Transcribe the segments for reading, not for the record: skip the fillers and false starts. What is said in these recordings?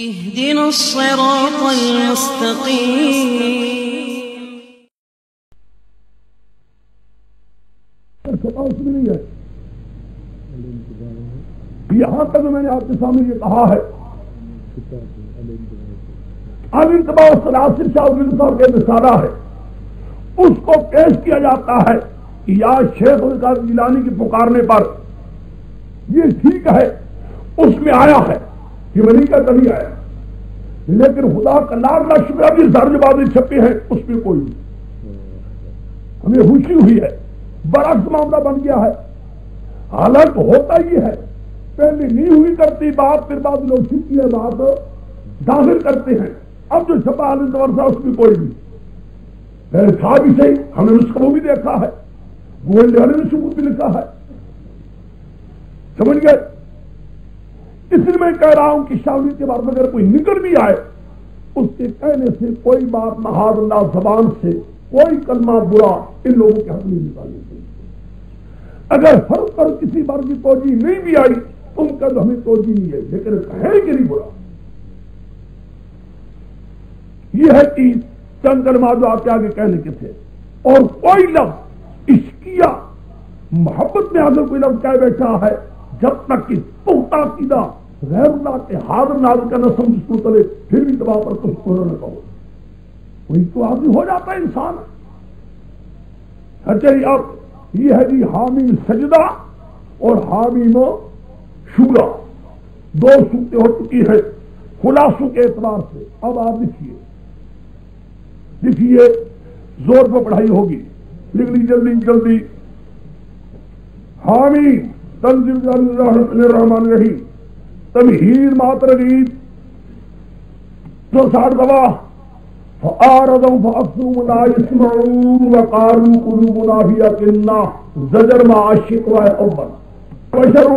اهدنا الصراط المستقيم. نہیں ہے یہاں تک میں نے آپ کے سامنے یہ کہا ہے الانتباہ الثلاث شاہ صاحب کے رسالہ ہے، اس کو پیش کیا جاتا ہے کہ یا شیخ القادر جیلانی کی پکارنے پر یہ ٹھیک ہے اس میں آیا ہے کہ ولی کا کبھی آیا، لیکن خدا کا لاکھ لاکھ شکریہ بھی درج بازی چھپی ہے اس میں کوئی نہیں، ہمیں خوشی ہوئی ہے، برعکس معاملہ بن گیا ہے۔ حالانکہ ہوتا ہی ہے پہلے نہیں ہوئی کرتی بات، پھر بعد لوگ سیکھی ہے بات ظاہر کرتے ہیں، اب جو چھپا حال تھا اس میں کوئی نہیں، پہلے تھا بھی صحیح، ہم نے اس کو بھی دیکھا ہے، گولڈ والے نے ثبوت بھی لکھا ہے، سمجھ گئے؟ اس لیے میں کہہ رہا ہوں کہ شاولی کے بعد اگر کوئی نکل بھی آئے اس کے کہنے سے کوئی بات معاذ اللہ زبان سے کوئی کلمہ برا ان لوگوں کے حق میں نکالنے چاہیے۔ اگر فرض پر کسی بار کی توجہ نہیں بھی آئی تم کا تو ہمیں توجہ نہیں ہے، لیکن ہے کہ نہیں برا، یہ ہے کہ چند کلمات جو آپ کے آگے کہنے کے تھے، اور کوئی لفظ عشقیہ محبت میں اگر کوئی لفظ کہہ بیٹھا ہے جب تک کہ پختہ عقیدہ غیر اللہ کے حاضر ناظر کا نہ سمجھ کو تلے پھر بھی دباؤ پر کچھ کرو نہ کہو، وہی تو آدمی ہو جاتا ہے انسان۔ اچھا اب یہ ہے جی حامیم سجدہ اور حامیم شورا، دو صورتیں ہو چکی ہے خلاصوں کے اعتبار سے۔ اب آپ لکھیے زور پر پڑھائی ہوگی، لکھ لی جلدی جلدی۔ حامی تنزیل الرحمن الرحیم تمہید ماترغیب 160 دفعہ فآرضوا فأكثروا لا يسمعون وقالوا قلوبنا في أكنة زجر مع الشقوى الأول بشر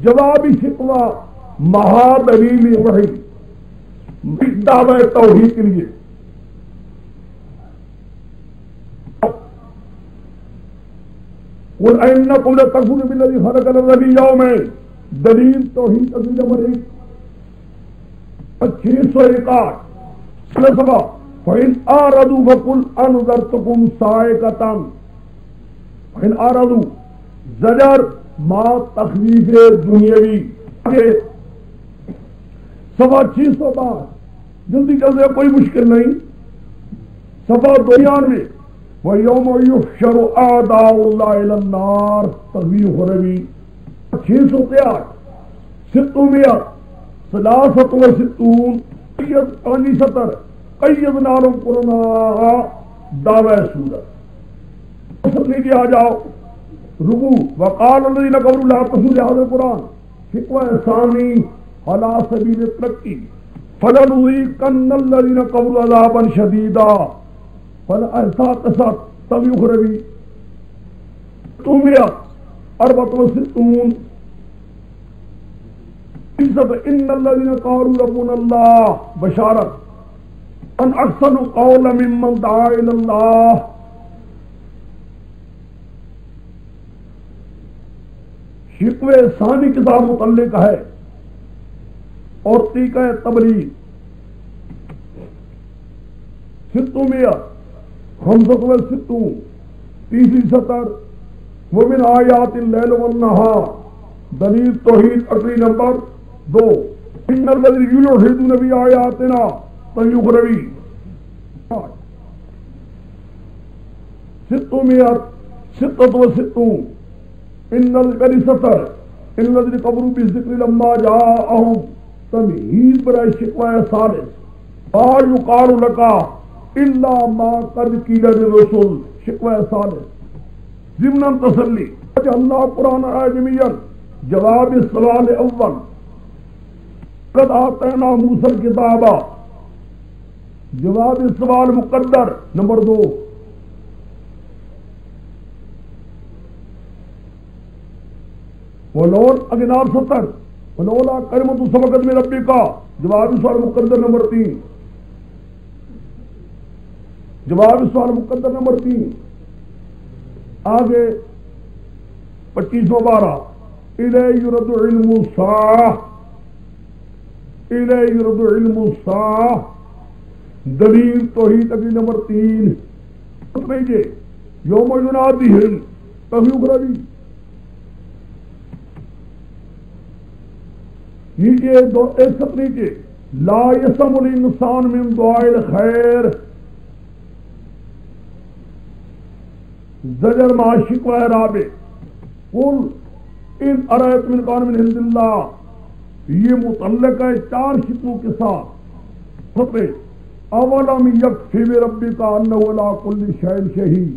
جواب شقوى مہا دلیل وحی دعوی توحید کے لیے قل انکم لتکفرون بالذی خلق الارض فی یومین، دلیل توحید عزیز نمبر 1 661 سبا فإن آردوا فقل انذرتکم صاعقۃ، فإن آردوا زجر ما تخویف دنیاوی، صفحہ 662 جلدی جلدی کوئی مشکل نہیں، صفحہ 92 وَيَوْمَ يُحْشَرُ أَعْدَاءُ اللَّهِ إِلَى النَّارِ تغویح روی 663 600 63 قیدنا لهم قرناء دعوی سورت لیجیے آ جاؤ رکوع وقال الذين كفروا لا تسمعوا لهذا القرآن شقوہ ثانی علی سبیل الترقی فلنذیقن الذين كفروا عذابا شدیدا فالأحساء قصات طویق روی 264 ان الذين قالوا ربنا الله بشارت ان احسن قولا ممن دعا الى الله، شقوہ ثانی کتاب متعلق ہے اور طریقہ تبلیغ 665 تیسری سطر ومن آیات اللیل والنہار دلیل توحید اصلی نمبر 2 ان الذین یلحدون فی آیاتنا فیغروی 666 ان سطر ان الذین کفروا بالذکر لما جاءہم تمہید برائے شقوہ ثالث ما یقال لک الا ما قد قیل للرسل شقوہ ثالث ضمن تسلی اللہ قرآن اعجمیا جواب السوال اول قد آتینا موسیٰ الکتاب جواب السوال مقدر نمبر 2 ولون اگنار 70 ولولا کلمۃ سبقت من ربک جواب السوال مقدر نمبر 3 جواب السوال مقدر نمبر 3 آگے 2512 الیہ یرد علم الساعہ الیہ یرد علم الساعہ، دلیل توحید اگلی نمبر 3 بھیجے یوم ینادیہم تبھی اخرجی نیچے دو ایک سب نیچے لا یسم الانسان من دعاء الخیر، زجر مع شکوہ رابع قل ان ارایت من کان من عند اللہ، یہ متعلق ہے 4 شکووں کے ساتھ. خطبے اولم یکفی بربک انہ علی کل شیء شہید،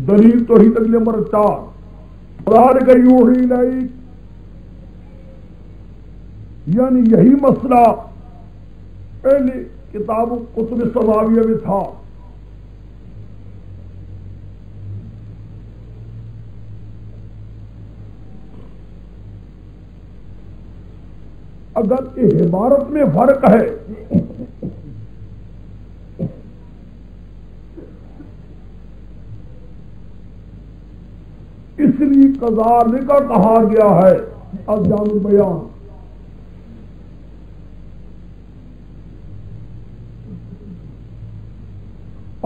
دلیل توحید اگلے نمبر 4 ذالک یوحی الیک، یعنی یہی مسئلہ پہلی کتاب کتب سماویہ میں تھا. اگر یہ عبارت میں فرق ہے اس لیے کذالک کہا گیا ہے. اب جامع البیان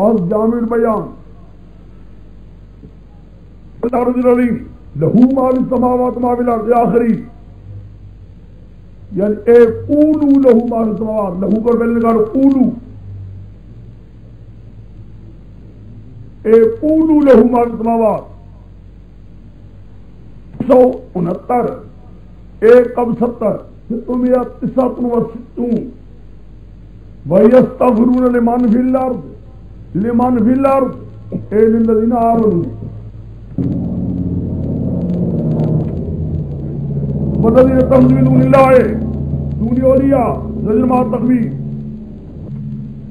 اور جامع البیان لہو ما فی السماوات ما فی الارض آخری، یعنی اے قولو لہو ما فی السماوات، لہو کو پہلے نکالو قولو، اے قولو لہو ما فی السماوات. 169 ایک اب 70 669 وَيَسْتَغْفِرُونَ لِمَنْ فِي الْأَرْضِ لمن فی الارض اے للذین آمنوا والذین اتخذوا من دون اللہ دون اولیاء زجر مع تخویف.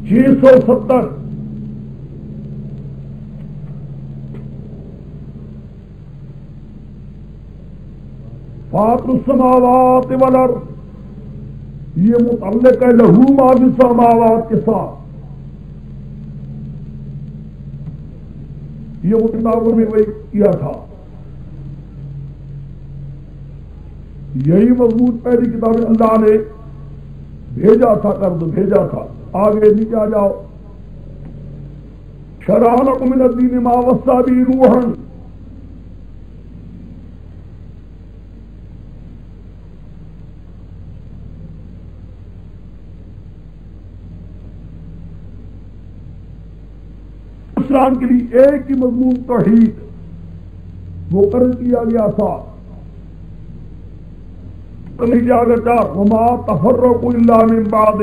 670 فاطر السماوات والارض، یہ متعلق ہے لہو ما فی السماوات کے ساتھ. یہ وہ کتابوں میں وہی کیا تھا، یہی مضمون پہلی کتاب اللہ نے بھیجا تھا، کر دو بھیجا تھا. آگے نیچے آ جاؤ. شرع لکم من الدین ما وصی بہ نوحا، اسلام کے لیے ایک ہی مضمون توحید مقرر کیا گیا تھا. وما تفرقوا الا من بعد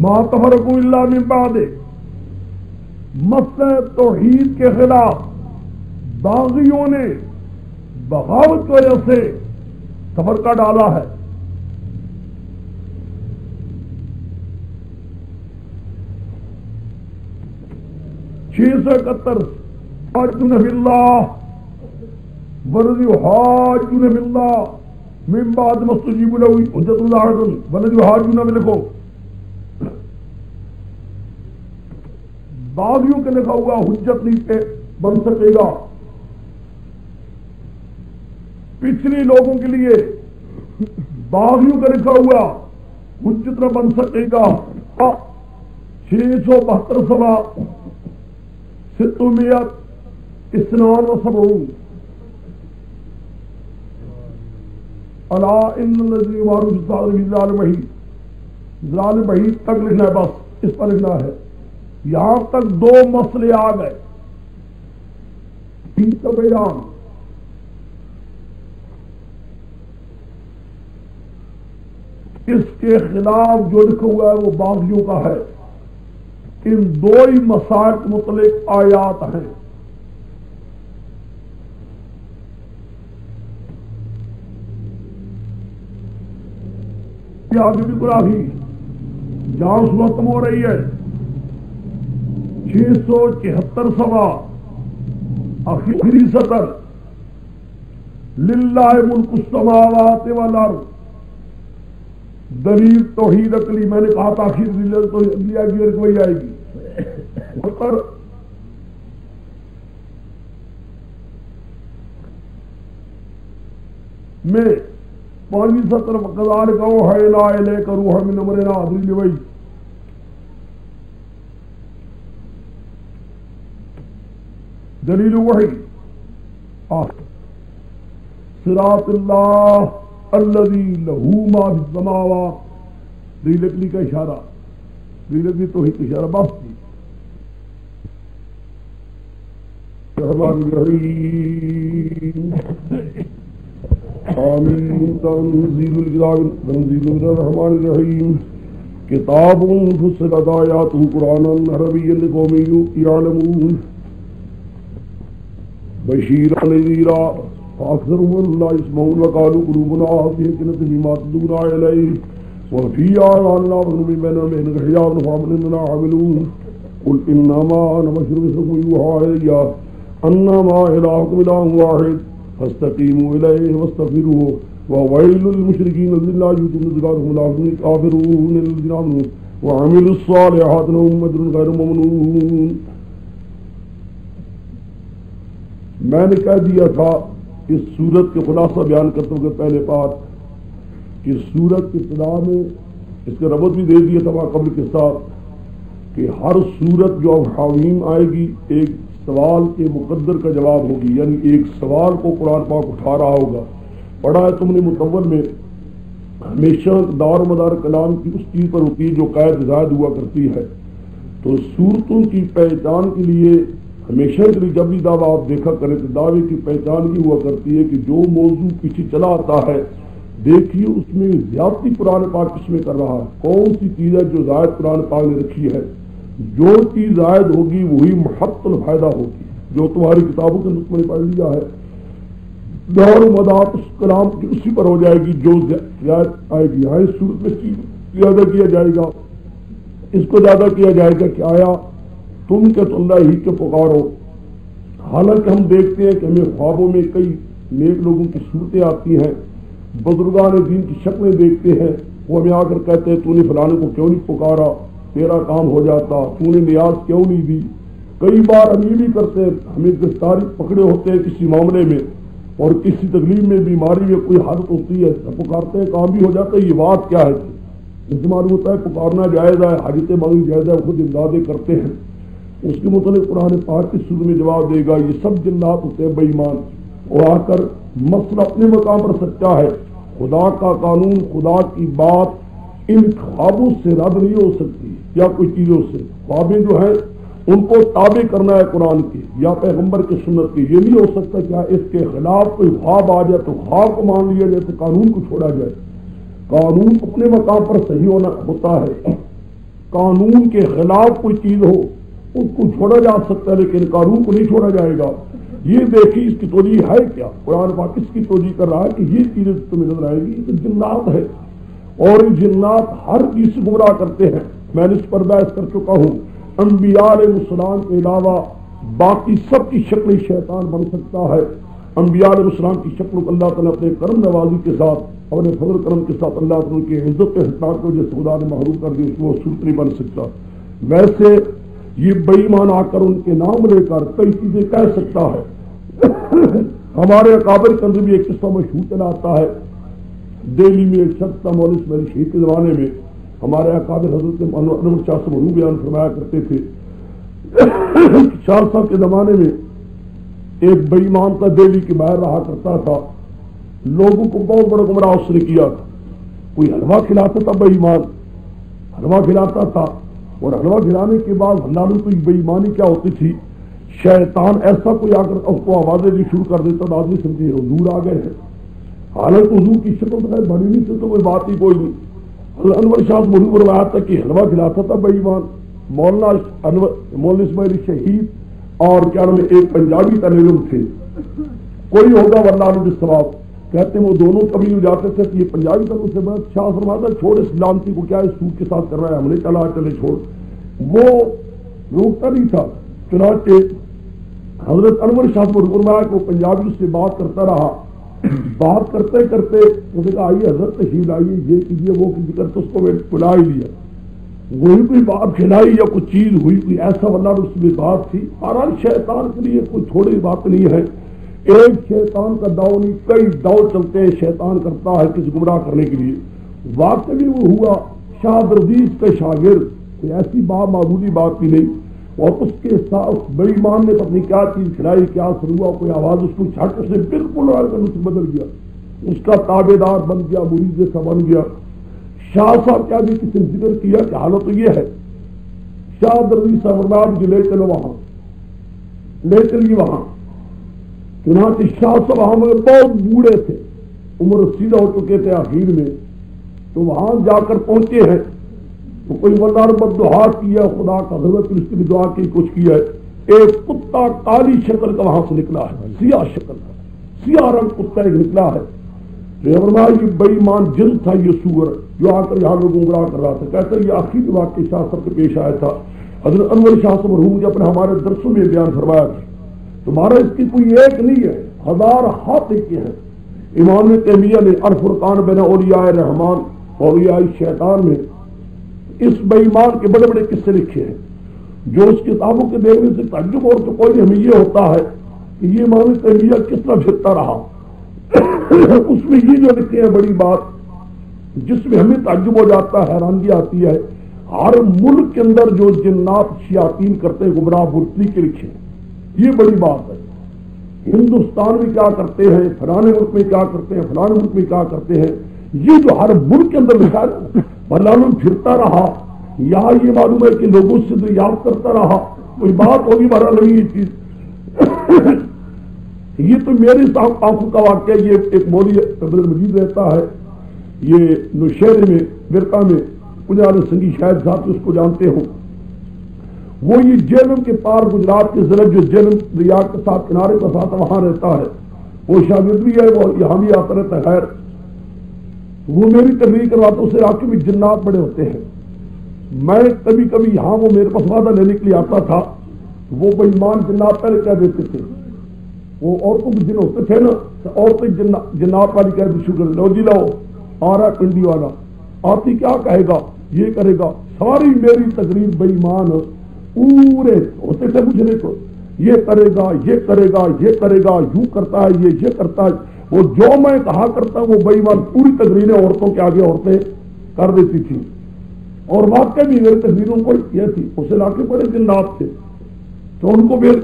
ما تفرقوا الا من بعد، مسئلہ توحید کے خلاف باغیوں نے بغاوت کی وجہ سے تفرقہ ڈالا ہے. حاجون فی اللہ والذی حاجون فی اللہ من بعد ما استجیبوا له حجت اللہ والذی حاجون میں لکھو باغیوں کے لکھا ہوا حجت نہیں پہ بن سکے گا، پچھلی لوگوں کے لیے باغیوں کا لکھا ہوا حجت نہ بن سکے گا. 672 سوا 672 الا ان الذی یمارون فی الارض ظالم بعید، ظالم بعید تک لکھنا ہے، بس اس پر لکھنا ہے. یہاں تک 2 مسئلے آ گئے. بیان اس کے خلاف جو لکھا ہوا ہے وہ باغیوں کا ہے. ان 2 ہی مسائل متعلق آیات ہیں. یہ آگے بھی گراہی جہاں اس وقت ہو رہی ہے. 674 سوا آخری سطر للہ ملک السماوات والارض، دلیل توحید عقلی. میں نے کہا تھا آخر دلیل تو لیا گیر کوئی آئے گی. میں 5 سطر كذلك أوحينا إليك روحا من أمرنا دلیل وہی دلیل وحی صراط اللہ الذی لہو ما فی السماوات دلیل اکلی کا اشارہ دلیل اکلی توحید کا اشارہ بس کی الرحمن الرحیم آمین تنزیل من الرحمن الرحیم کتاب فصلت آیاتہ قرآنا عربیا لقوم یعلمون بشیرا نذیرا فاکثرهم لا يسمعون وقالوا قلوبنا في أكنة مما تدعون إليه وفي آذاننا وقر بين حجاب فاعملوا عاملون قل إنما أنا بشر مثلكم يوحى إلي أنما إلهكم إله واحد فاستقيموا إليه واستغفروه وويل للمشركين الذين لا يؤتون الزكاة وهم لا كافرون الذين آمنوا وعملوا الصالحات لهم أجر غير ممنون. میں نے کہہ دیا تھا اس سورت کے خلاصہ بیان کرتے ہوئے پہلے بات کہ سورت کی ابتدا میں اس کا ربط بھی دے دیا تھا قبل کے ساتھ کہ ہر سورت جو حویم آئے گی ایک سوال کے مقدر کا جواب ہوگی، یعنی ایک سوال کو قرآن پاک اٹھا رہا ہوگا. پڑھا ہے تم نے متول میں ہمیشہ دار مدار کلام کی اس چیز پر ہوتی ہے جو قید زائد ہوا کرتی ہے. تو سورتوں کی پہچان کے لیے ہمیشہ کے لیے جب بھی دعویٰ آپ دیکھا کریں تو دعوے کی پہچان بھی ہوا کرتی ہے کہ جو موضوع پیچھے چلا آتا ہے دیکھیے اس میں زیادتی قرآن پاک کس میں کر رہا ہے، کون سی چیز ہے جو زائد قرآن پاک نے رکھی ہے. جو چیز زائد ہوگی وہی محت الفائدہ ہوگی. جو تمہاری کتابوں کے نسخے میں پڑھ لیا ہے دور و مدار اس کلام کی اسی پر ہو جائے گی جو زیادہ آئے گی. ہاں اس صورت میں زیادہ کیا جائے گا، اس کو زیادہ کیا جائے گا کہ آیا تم کہ تو اللہ ہی کے پکارو. حالانکہ ہم دیکھتے ہیں کہ ہمیں خوابوں میں کئی نیک لوگوں کی صورتیں آتی ہیں، بزرگان دین کی شکلیں دیکھتے ہیں، وہ ہمیں آ کر کہتے ہیں تو نے فلانے کو کیوں نہیں پکارا، تیرا کام ہو جاتا، تو نے نیاز کیوں نہیں دی. کئی بار ہم یہ بھی کرتے ہیں، ہمیں گرفتاری پکڑے ہوتے ہیں کسی معاملے میں اور کسی تکلیف میں بیماری میں کوئی حالت ہوتی ہے، پکارتے ہیں کام بھی ہو جاتا ہے. یہ بات کیا ہے؟ اس معلوم ہوتا ہے پکارنا جائز ہے، حاجتیں مانگنی جائز ہے، خود امدادیں کرتے ہیں. اس کے متعلق قرآن پاک کی سورت میں جواب دے گا یہ سب جنات ہوتے ہیں بے ایمان. اور آ کر مسئلہ اپنے مقام پر سچا ہے. خدا کا قانون، خدا کی بات ان خوابوں سے رد نہیں ہو سکتی یا کوئی چیزوں سے. خوابیں جو ہیں ان کو تابع کرنا ہے قرآن کی یا پیغمبر کی سنت کی. یہ نہیں ہو سکتا کیا اس کے خلاف کوئی خواب آ جائے تو خواب کو مان لیا جائے تو قانون کو چھوڑا جائے. قانون اپنے مقام پر صحیح ہونا ہوتا ہے. قانون کے خلاف کوئی چیز ہو اس کو چھوڑا جا سکتا ہے لیکن قانون کو نہیں چھوڑا جائے گا. یہ دیکھیے اس کی توجہ ہے کیا. قرآن پاک اس کی توجہ کر رہا ہے کہ یہ چیزیں تمہیں نظر آئے گی یہ جنات ہے اور یہ جنات ہر چیز سے گمراہ کرتے ہیں. میں نے اس پر بحث کر چکا ہوں. انبیاء علیہ السلام کے علاوہ باقی سب کی شکل شیطان بن سکتا ہے. انبیاء علیہ السلام کی شکل کو اللہ تعالیٰ اپنے کرم نوازی کے ساتھ اپنے فضل کرم کے ساتھ اللہ تعالیٰ کی عزت کے حساب کو جیسے خدا نے محروم کر دی اس کو صورت نہیں بن سکتا. ویسے یہ بے ایمان آ کر ان کے نام لے کر کئی چیزیں کہہ سکتا ہے. ہمارے اکابر کے اندر بھی ایک قصہ مشہور چلا آتا ہے. دہلی میں ایک شخص تھا مولوی اسماعیل شہید کے زمانے میں. ہمارے اکابر حضرت انور شاہ سے منو بیان فرمایا کرتے تھے. شاہ صاحب کے زمانے میں ایک بے ایمان کا دہلی کے باہر رہا کرتا تھا. لوگوں کو بہت بڑا گمراہ اس نے کیا تھا. کوئی حلوہ کھلاتا تھا بے ایمان، حلوہ کھلاتا تھا اور حلوہ کھلانے کے بعد اللہ کو بے ایمانی کیا ہوتی تھی، شیطان ایسا کوئی آ کر اس کو آوازیں دی شروع کر دیتا تو آدمی سمجھے حضور آ گئے ہیں. حالانکہ حضور کی شکل بنائے بڑی نہیں تھی تو کوئی بات ہی کوئی نہیں. انور شاہ منو فرمایا تھا کہ حلوہ کھلاتا تھا بے ایمان. مولوی اسماعیل شہید اور کیا نام ایک پنجابی کا نظم تھے، کوئی ہوگا واللہ علیہ ثواب. کہتے ہیں وہ دونوں کبھی ہو جاتے تھے کہ یہ پنجابی کا سے بات شاہ فرماتا چھوڑ اس لانتی کو، کیا اس سود کے ساتھ کر رہا ہے، ہم نے چلا چلے چھوڑ. وہ روکتا نہیں تھا. چنانچہ حضرت انور شاہ فرمایا کہ وہ پنجابی سے بات کرتا رہا. بات کرتے کرتے اس نے کہا آئیے حضرت تشریف آئیے، یہ کیجیے وہ کیجیے کرتے اس کو میں بلا ہی لیا. وہی کوئی بات کھلائی یا کوئی چیز ہوئی کوئی ایسا واللہ اس میں بات تھی. بہرحال شیطان کے لیے کوئی چھوڑی بات نہیں ہے ایک شیطان کا داؤ نہیں، کئی داؤ چلتے ہیں، شیطان کرتا ہے کسی گمراہ کرنے کے لیے۔ واقع بھی وہ ہوا، شاہ عبدالعزیز کے شاگرد، کوئی ایسی معمولی بات بھی نہیں، اور اس کے ساتھ بے ایمان نے اپنی کیا چیز کھلائی، کیا اثر ہوا، کوئی آواز اس کو چھٹ سے بالکل بدل گیا، اس کا تابے دار بن گیا، مرید جیسا بن گیا۔ شاہ صاحب کیا بھی کسی نے ذکر کیا کہ حالت تو یہ ہے، شاہ عبدالعزیز صاحب جی لے چلو وہاں، لے چلیے وہاں۔ چنانچہ شاہ صاحب وہاں مگر بہت بوڑھے تھے، عمر رسیدہ ہو چکے تھے آخر میں، تو وہاں جا کر پہنچے ہیں تو کوئی ولدار بد دعا کیا، خدا کا حضرت اس کی دعا کی، کچھ کیا ہے، ایک کتا کالی شکل کا وہاں سے نکلا ہے، سیاہ شکل کا، سیاہ رنگ کتا ایک نکلا ہے۔ یہ بے ایمان جن تھا یہ سور جو آ کر یہاں لوگ گمراہ کر رہا تھا۔ کہتا ہے یہ آخری واقعہ شاہ صاحب کے پیش آیا تھا، حضرت انور شاہ صاحب مرحوم جب نے ہمارے درسوں میں بیان فرمایا تھا، تمہارا اس کی کوئی ایک نہیں ہے، ہزار ہاتھ ایک کے ہیں۔ امام تیمیہ نے الفرقان بین اولیاء رحمان و اولیاء شیطان میں اس بے ایمان کے بڑے بڑے قصے لکھے ہیں، جو اس کتابوں کے دیکھنے سے تعجب اور تو کوئی ہمیں یہ ہوتا ہے کہ یہ امام تیمیہ کس طرح پھرتا رہا۔ اس میں یہ جو لکھے ہیں بڑی بات جس میں ہمیں تعجب ہو جاتا ہے، حیرانگی آتی ہے، ہر ملک کے اندر جو جنات شیاطین کرتے ہیں گمراہ برتی کے لکھے ہیں، یہ بڑی بات ہے۔ ہندوستان میں کیا کرتے ہیں، فلانے ملک میں کیا کرتے ہیں، فلانے ملک میں کیا کرتے ہیں، یہ جو ہر ملک کے اندر لکھا ہے، بلالم پھرتا رہا، یہاں یہ معلوم ہے کہ لوگوں سے دریافت کرتا رہا، کوئی بات ہوگی بہرحال نہیں یہ چیز۔ یہ تو میری آنکھوں کا واقعہ، یہ ایک مولوی عبد المجید رہتا ہے یہ نوشہرے میں برقع میں، پنجاب سنگی شاید صاحب اس کو جانتے ہوں، وہ یہ جیلم کے پار گجرات کے ضلع جو جیلم دریا کے ساتھ کنارے کے ساتھ وہاں رہتا ہے، وہ شاگرد بھی ہے، وہ یہاں بھی آتا رہتا ہے۔ خیر وہ میری تقریر کرواتا، اسے علاقے میں جنات بڑے ہوتے ہیں، میں کبھی کبھی یہاں وہ میرے پاس وعدہ لینے کے لیے آتا تھا، وہ بے ایمان جنات پہلے کہہ دیتے تھے، وہ عورتوں کے جن ہوتے تھے نا، عورتیں جنات والی کہہ دی شکر لو جی لو آ رہا کنڈی والا، آتی کیا کہے گا، یہ کرے گا، ساری میری تقریر بے ایمان پورے ہوتے تھے مجھے کو، یہ کرے گا، یہ کرے گا، یہ کرے گا، یوں کرتا ہے، یہ کرتا ہے، وہ جو میں کہا کرتا ہوں وہ بے ایمان پوری تقریریں عورتوں کے آگے عورتیں کر دیتی تھی، اور واقعی بھی میری تقریروں کو یہ تھی، اس علاقے بڑے جنات تھے، تو ان کو پھر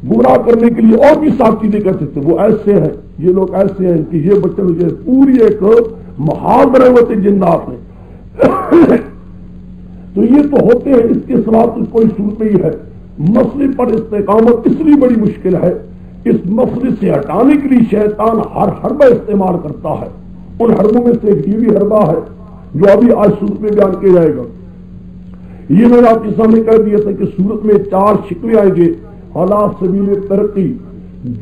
گمراہ کرنے کے لیے اور بھی صاف چیزیں کہتے تھے، وہ ایسے ہیں، یہ لوگ ایسے ہیں کہ یہ بچے مجھے پوری ایک محاورے ہوتے جنات ہیں۔ تو یہ تو ہوتے ہیں، اس کے سوا تو کوئی صورت نہیں ہے۔ مسئلے پر استقامت اس لیے بڑی مشکل ہے، اس مسئلے سے ہٹانے کے لیے شیطان ہر حربہ استعمال کرتا ہے، ان حربوں میں سے ایک یہ بھی حربہ ہے جو ابھی آج صورت میں بیان کیا جائے گا۔ یہ میں نے آپ کے سامنے کہہ دیا تھا کہ صورت میں 4 شکلیں آئیں گے، حالات سبیل ترقی،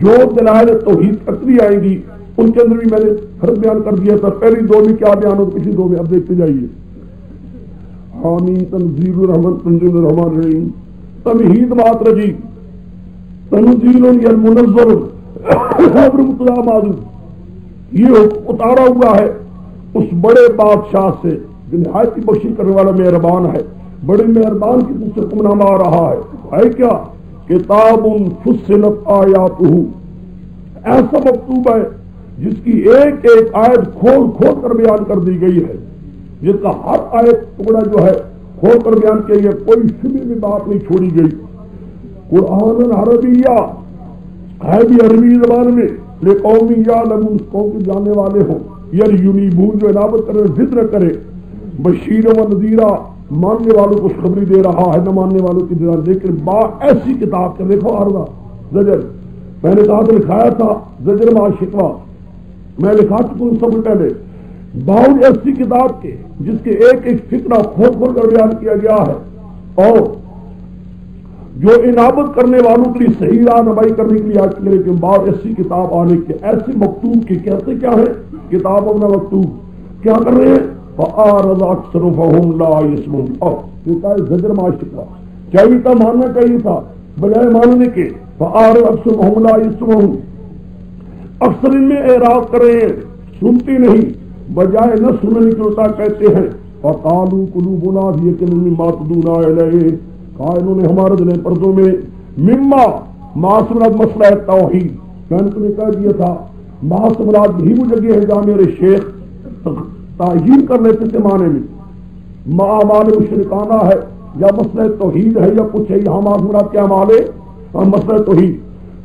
جو دلائل توحید عقلی آئیں گی ان کے اندر بھی میں نے فرق بیان کر دیا تھا، پہلی 2 میں کیا بیان ہو، پچھلی 2 میں اب دیکھتے جائیے۔ حامی تنزیل الرحمن تنزیل الرحمن الرحیم، تمہید بات رجی تنزیل المنزل خبر مطلع معذور، یہ اتارا ہوا ہے اس بڑے بادشاہ سے جو نہایت ہی بخشش کرنے والا مہربان ہے، بڑے مہربان کی طرف سے حکم نامہ آ رہا ہے کیا؟ کتاب فصلت آیاتہ، ایسا مکتوب ہے جس کی ایک ایک آیت کھول کھول کر بیان کر دی گئی ہے، جس کا ہر آیت ٹکڑا جو ہے کھول کر بیان کیا گیا، کوئی شبہ میں بات نہیں چھوڑی گئی۔ قرآن عربیہ ہے بھی عربی زبان میں، لقوم یعلمون، قوم کے جاننے والے ہوں، یعنیبون جو عنابت کرے ضد نہ کرے، بشیر و نذیرہ، ماننے والوں کو خبری دے رہا ہے، نہ ماننے والوں کی دے، لیکن ایسی کتاب کا دیکھو عرضہ زجر، میں نے کہا تو لکھایا تھا زجر ما شکوا، میں لکھا چکا ہوں سب پہلے، باؤ ایسی کتاب کے جس کے ایک ایک فکرہ کھول کھول کر بیان کیا گیا ہے، اور جو عنابت کرنے والوں کے لیے صحیح رہنمائی کرنے کے لیے آج کے لیے باؤ ایسی کتاب آنے کے، ایسے مکتوب کے کہتے کیا ہے، کتاب اپنا مکتوب کیا کر رہے ہیں، فَآرَضَ أَكْثَرُهُمْ لَا يَسْمَعُونَ، اور یہ ہے زجر ما شکوا، چاہیے تھا ماننا چاہیے تھا بجائے ماننے کے، فَآرَضَ أَكْثَرُهُمْ لَا يَسْمَعُونَ، اکثر ان میں اعراض کر رہے ہیں، سنتی نہیں، بجائے نہ سننے کی ہوتا کہتے ہیں، فَقَالُوا قُلُوبُنَا فِي أَكْنَةٍ مِّمَّا تَدْعُونَا إِلَيْهِ، کہا انہوں نے ہمارے دل پردوں میں، مما معصرت مسئلہ توحید، میں نے تمہیں کہہ دیا تھا محض مراد یہی وہ جگہ ہے جہاں میرے شیخ تعین کر لیتے تھے معنی میں اعمال مشرکانہ ہے یا مسئلہ توحید ہے یا کچھ ہے. یہاں محض مراد کیا اعمال ہے؟ مسئلہ توحید.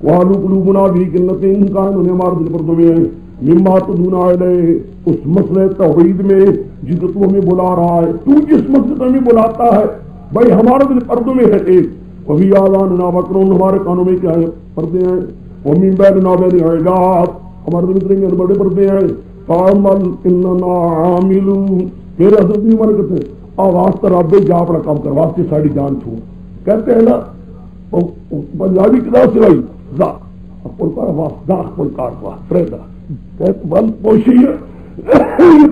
وَعَلُوا قُلُوبُنَا فِي كِنَّةٍ کہا انہوں نے ہمارے دل پردوں میں مما تدعونا الیہ اس مسئلہ توحید میں جس کو تو ہمیں بلا رہا ہے. تو جس مسئلے کو ہمیں بلاتا ہے بھائی ہمارے دل پردوں میں ہے ایک. وَفِي آذَانِنَا وَقْرٌ ہمارے کانوں میں کیا ہے؟ پردے ہیں. وَمِن بَيْنِنَا وَبَيْنِكَ حِجَابٌ ہمارے دل میں بڑے پردے ہیں. فَعَمَلْ إِنَّنَا عَامِلُونَ پھر حضرت عمر کہتے ہیں آواز تو رب جا اپنا کام کر واسطے ساری جان چھوڑ. کہتے ہیں نا پنجابی کتاب سے بھائی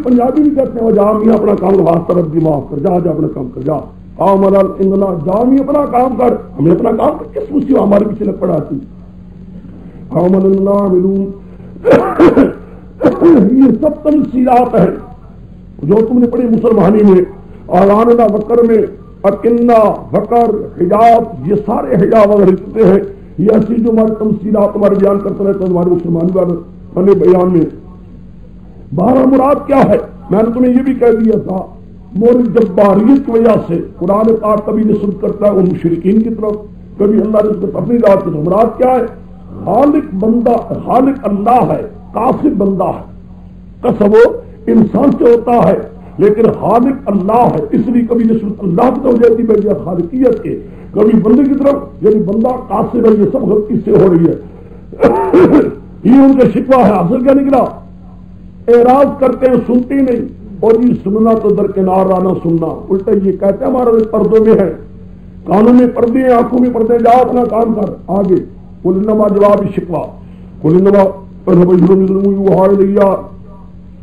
پنجابی بھی کہتے ہیں جام ہی اپنا کام واسطہ رب کی معاف کر جا اپنا کام کر جا جام ہی اپنا کام کر ہمیں اپنا کام کر کس مجھ سے ہمارے پیچھے لگ پڑا تھی. یہ سب تمثیلات ہیں جو تم نے پڑھی مسلمانی میں اعلاننا وکر میں اکنہ وکر حجاب یہ سارے حجاب اگر رکھتے ہیں یہ ایسی جو ہماری تمثیلات ہمارے بیان کرتے رہتے ہیں ہمارے مسلمانی والے بیان میں. بارہ مراد کیا ہے؟ میں نے تمہیں یہ بھی کہہ دیا تھا مورد جباریت کی وجہ سے قرآن پاک کبھی نسبت کرتا ہے ان مشرکین کی طرف کبھی اللہ نسبت اپنی ذات کی طرف. مراد کیا ہے؟ خالق بندہ خالق اللہ ہے قاصد بندہ ہے. قصب انسان سے ہوتا ہے لیکن خالق اللہ ہے اس لیے کبھی نسبت اللہ کی طرف جاتی ہے خالقیت کے کبھی بندے کی طرف یعنی بندہ قاصد ہے. یہ سب غلطی سے ہو رہی ہے. یہ ان کا شکوہ ہے. حاصل کیا نکلا؟ اعراض کرتے ہیں سنتی نہیں اور یہ سننا تو درکنار رہنا سننا. الٹا یہ کہتے ہیں ہمارے پردوں میں ہے کانوں میں پردے ہیں آنکھوں میں پردے جا اپنا کام کر آگے. کلنما جواب شکوہ کلنما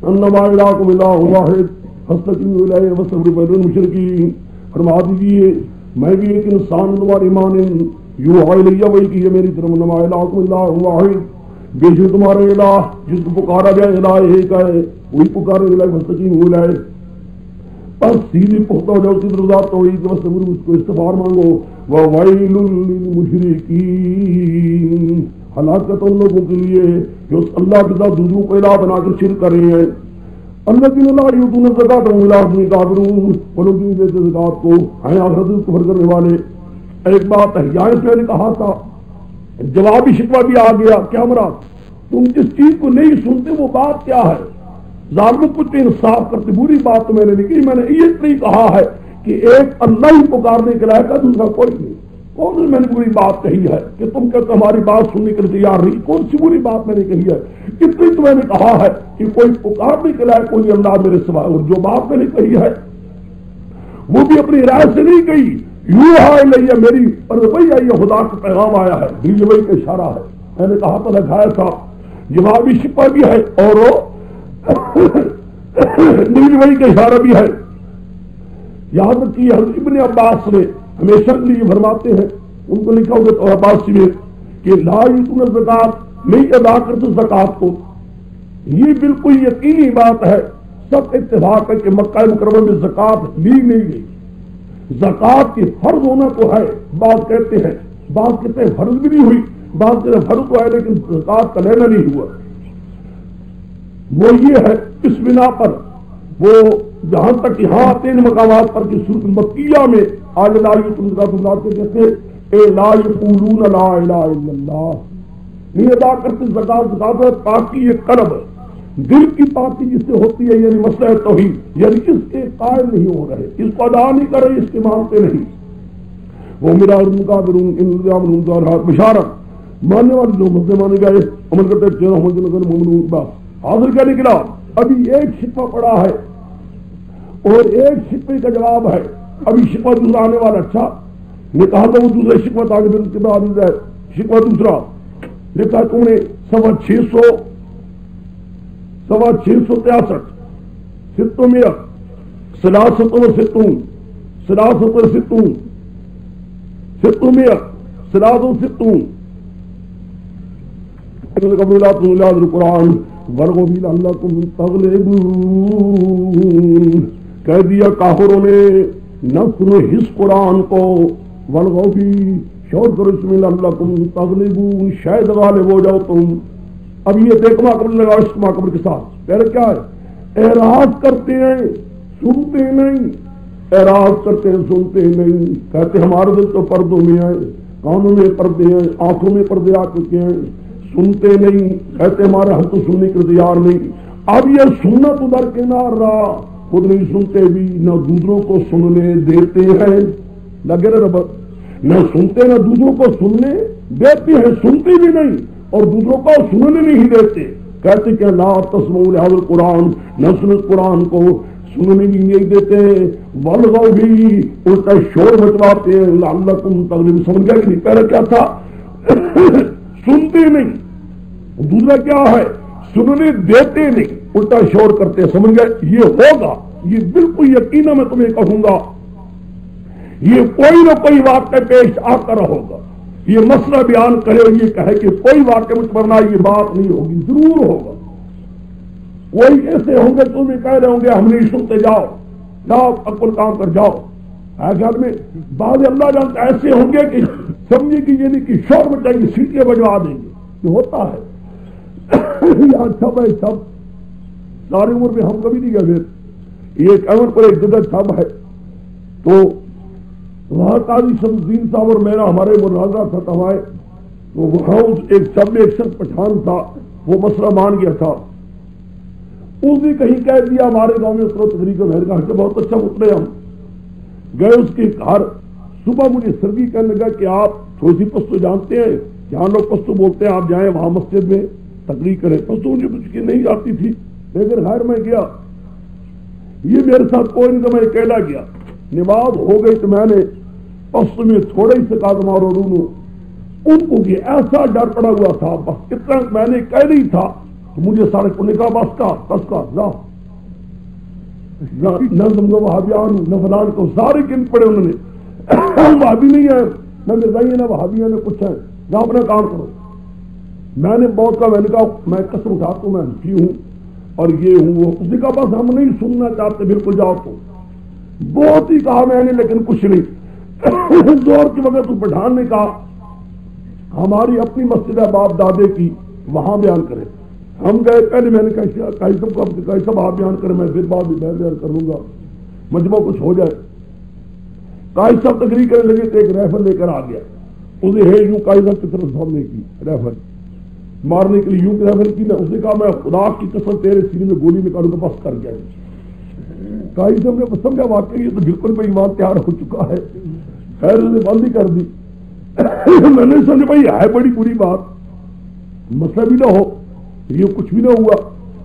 انما الہکم الہ واحد فاستقیموا الیہ واستغفروا للمشرکین. فرما دیجیے میں بھی ایک انسان تمہارے ایمان یوحی الیہ وہی کی ہے میری طرف. انما الہکم الہ واحد بے شک تمہارا الہ جس کو پکارا جائے الہ ایک ہے وہی پکارے الیہ فاستقیموا الیہ. بس سیدھی پختہ ہو جاؤ اسی طرح ذات توحید واستغفروا اس کو استغفار مانگو. وویل للمشرکین ہلاکت ان لوگوں کے لیے جو اللہ کے ساتھ دوسروں کو الہ بنا کر شرک کر رہے ہیں. الذین لا یؤتون الزکاۃ وهم بالآخرۃ کافرون وہ لوگ نہیں دیتے زکات کو ہیں آخرت کو کفر کرنے والے. ایک بات ہے یہاں سے میں نے کہا تھا جوابی شکوہ بھی آ گیا. کیا مراد؟ تم جس چیز کو نہیں سنتے وہ بات کیا ہے؟ ظالم کچھ انصاف کرتے. بری بات تو میں نے نہیں کی. میں نے یہ نہیں کہا ہے کہ ایک اللہ ہی پکارنے کے لائق ہے دوسرا کوئی نہیں. کون سی میں نے بری بات کہی ہے کہ تم کہتے ہماری بات سننے کے لیے تیار نہیں؟ کون سی بری بات میں نے کہی ہے؟ اتنی تو میں نے کہا ہے کہ کوئی پکارنے کے لائق کوئی اللہ میرے سوا. اور جو بات میں نے کہی ہے وہ بھی اپنی رائے سے نہیں کہی. یوں ہے لئیے میری اور وہی آئی خدا کا پیغام آیا ہے دل وہی کا اشارہ ہے. میں نے کہا تو لکھایا تھا جوابی شکوہ بھی ہے اور دل وہی کا اشارہ بھی ہے. یاد رکھیے حضرت ابن عباس نے ہمیشہ کے لیے فرماتے ہیں ان کو لکھا ہوگا تو عباسی میں کہ لا یؤتون الزکات نہیں ادا کرتے زکات کو. یہ بالکل یقینی بات ہے. سب اتفاق ہے کہ مکہ مکرمہ میں زکات لی نہیں گئی. زکات کی فرض ہونا تو ہے بعض کہتے ہیں بعض کہتے ہیں فرض بھی نہیں ہوئی بعض کہتے ہیں فرض تو ہے لیکن زکات کا لینا نہیں ہوا. وہ یہ ہے اس بنا پر وہ جہاں تک یہاں آتے ہیں مقامات پر کہ سورۃ مکیہ میں آج لا یؤتون الزکات کے کہتے اے لا یقولون لا الہ الا اللہ نہیں ادا کرتے زکات. زکات پاکی یہ قلب دل کی پاکی جس سے ہوتی ہے یعنی مسئلہ توحید یعنی اس کے قائل نہیں ہو رہے اس کو ادا نہیں کر رہے اس کے مانتے نہیں. وہ میرا المقابرون ان بشارت ماننے والے جو مسلم مانے گئے عمل کرتے چہرہ مومنون. بس حاضر کیا نکلا؟ ابھی ایک شکوہ پڑا ہے اور ایک شکوے کا جواب ہے. ابھی شکوہ دوسرا آنے والا. اچھا نے کہا تھا وہ دوسرا شکوہ تھا کہ پھر بعد ہے شکوہ دوسرا لکھا تم نے 663 ستوں میں سلاست و ستون سلاست و ستون ستوں میں سلاست و ستون قرآن ورغو بھی لعلکم تغلبون کہہ دیا کافروں نے نہ سنو اس قرآن کو ورغو بھی شور کرو اس میں لعلکم تغلبون، شاید غالب ہو جاؤ تم. اب یہ دیکھما قبر لگا اشتما قبر کے ساتھ. پہلے کیا ہے؟ اعراض کرتے ہیں سنتے نہیں، اعراض کرتے ہیں سنتے نہیں. کہتے ہمارے دل تو پردوں میں ہیں، کانوں میں پردے ہیں، آنکھوں میں پردے آ چکے ہیں، سنتے نہیں. کہتے ہمارا ہم تو سننے کے تیار نہیں. اب یہ سننا تو درکنار رہا، خود نہیں سنتے بھی، نہ دوسروں کو سننے دیتے ہیں. لگے رہے رب، نہ سنتے نہ دوسروں کو سننے دیتے ہیں، سنتے بھی نہیں اور دوسروں کو سننے نہیں دیتے. کہتے کہ لا تسمعوا لهذا القرآن، نہ سنو قرآن کو، سننے بھی نہیں دیتے. والغوا بھی، الٹا شور مچواتے ہیں. لعلکم تغلبون، سمجھ گیا کہ نہیں؟ پہلے کیا تھا؟ سنتے نہیں. دوسرا کیا ہے؟ سننے دیتے نہیں، الٹا شور کرتے. سمجھ گئے؟ یہ ہوگا، یہ بالکل یقینا میں تمہیں کہوں گا، یہ کوئی نہ کوئی واقعہ پیش آتا ہوگا. یہ مسئلہ بیان کرے اور یہ کہے کہ کوئی واقعہ مجھ پر نہ، یہ بات نہیں ہوگی، ضرور ہوگا. کوئی ایسے ہوں گے تمہیں کہہ رہے ہوں گے ہم نہیں سنتے، جاؤ جاؤ عقل کام کر جاؤ. خیال میں بعض اللہ جانتا ایسے ہوں گے کہ سمجھے کہ یہ نہیں کہ شور بچائیں گے، سیٹیاں بجوا دیں گے. یہ ہوتا ہے یہاں چھپ ہے، چھپ ساری عمر میں ہم کبھی نہیں گئے. یہ ایک امر پر ایک جگہ چھپ ہے، تو وہاں قاضی شمسدین صاحب اور میرا ہمارے مناظرہ تھا توائے. تو وہاں ایک سب میں ایک شخص پٹھان تھا، وہ مسئلہ مان گیا تھا. اس نے کہیں کہہ دیا ہمارے گاؤں میں اترو تقریب مہر کا کہ بہت اچھا اترے. ہم گئے اس کے گھر. صبح مجھے سردی کہنے لگا کہ آپ تھوڑی سی پشتو جانتے ہیں، جہاں لوگ پشتو بولتے ہیں آپ جائیں وہاں مسجد میں تقریر کریں. پشتو مجھے کچھ کی نہیں آتی تھی، لیکن خیر میں گیا. یہ میرے ساتھ کوئی نہیں، تو میں اکیلا گیا. نماز ہو گئی تو میں نے پشتو میں تھوڑے ہی سے کہا مارو رونو. ان کو ایسا ڈر پڑا ہوا تھا، بس اتنا میں نے کہہ نہیں تھا تو مجھے سارے کو نکاح بس کا نہ سمجھو وہابیان نہ فلان کو سارے گن پڑے انہوں نے. وہابی نہیں ہے نہ مرزائی ہے نہ وہابی ہے نہ کچھ ہے، نہ اپنا کام کرو. میں نے بہت کہا، میں نے کہا میں قسم اٹھاتا ہوں میں ہنسی ہوں اور یہ ہوں وہ. اس نے کہا بس ہم نہیں سننا چاہتے، بالکل جاؤ. تو بہت ہی کہا میں نے، لیکن کچھ نہیں. زور کی وجہ تو پٹھان نے کہا ہماری اپنی مسجد ہے باپ دادے کی، وہاں بیان کرے. ہم گئے. پہلے میں نے کہا سب آپ بیان کریں، میں پھر بعد میں بیان کر لوں گا، مجمع کچھ ہو جائے. قائد صاحب تقریر کرنے لگے تو ایک رائفل لے کر آ گیا. اسے ہے یوں قائد صاحب کی طرف سامنے کی رائفل مارنے کے لیے یوں رائفل کی. اس نے کہا میں خدا کی قسم تیرے سینے میں گولی نکالوں گا. بس کر گیا. قائد صاحب نے سمجھا واقعی یہ تو بالکل بے ایمان تیار ہو چکا ہے. خیر اس نے بند ہی کر دی. میں نے سمجھا بھائی ہے بڑی بری بات، مسئلہ بھی نہ ہو، یہ کچھ بھی نہ ہوا.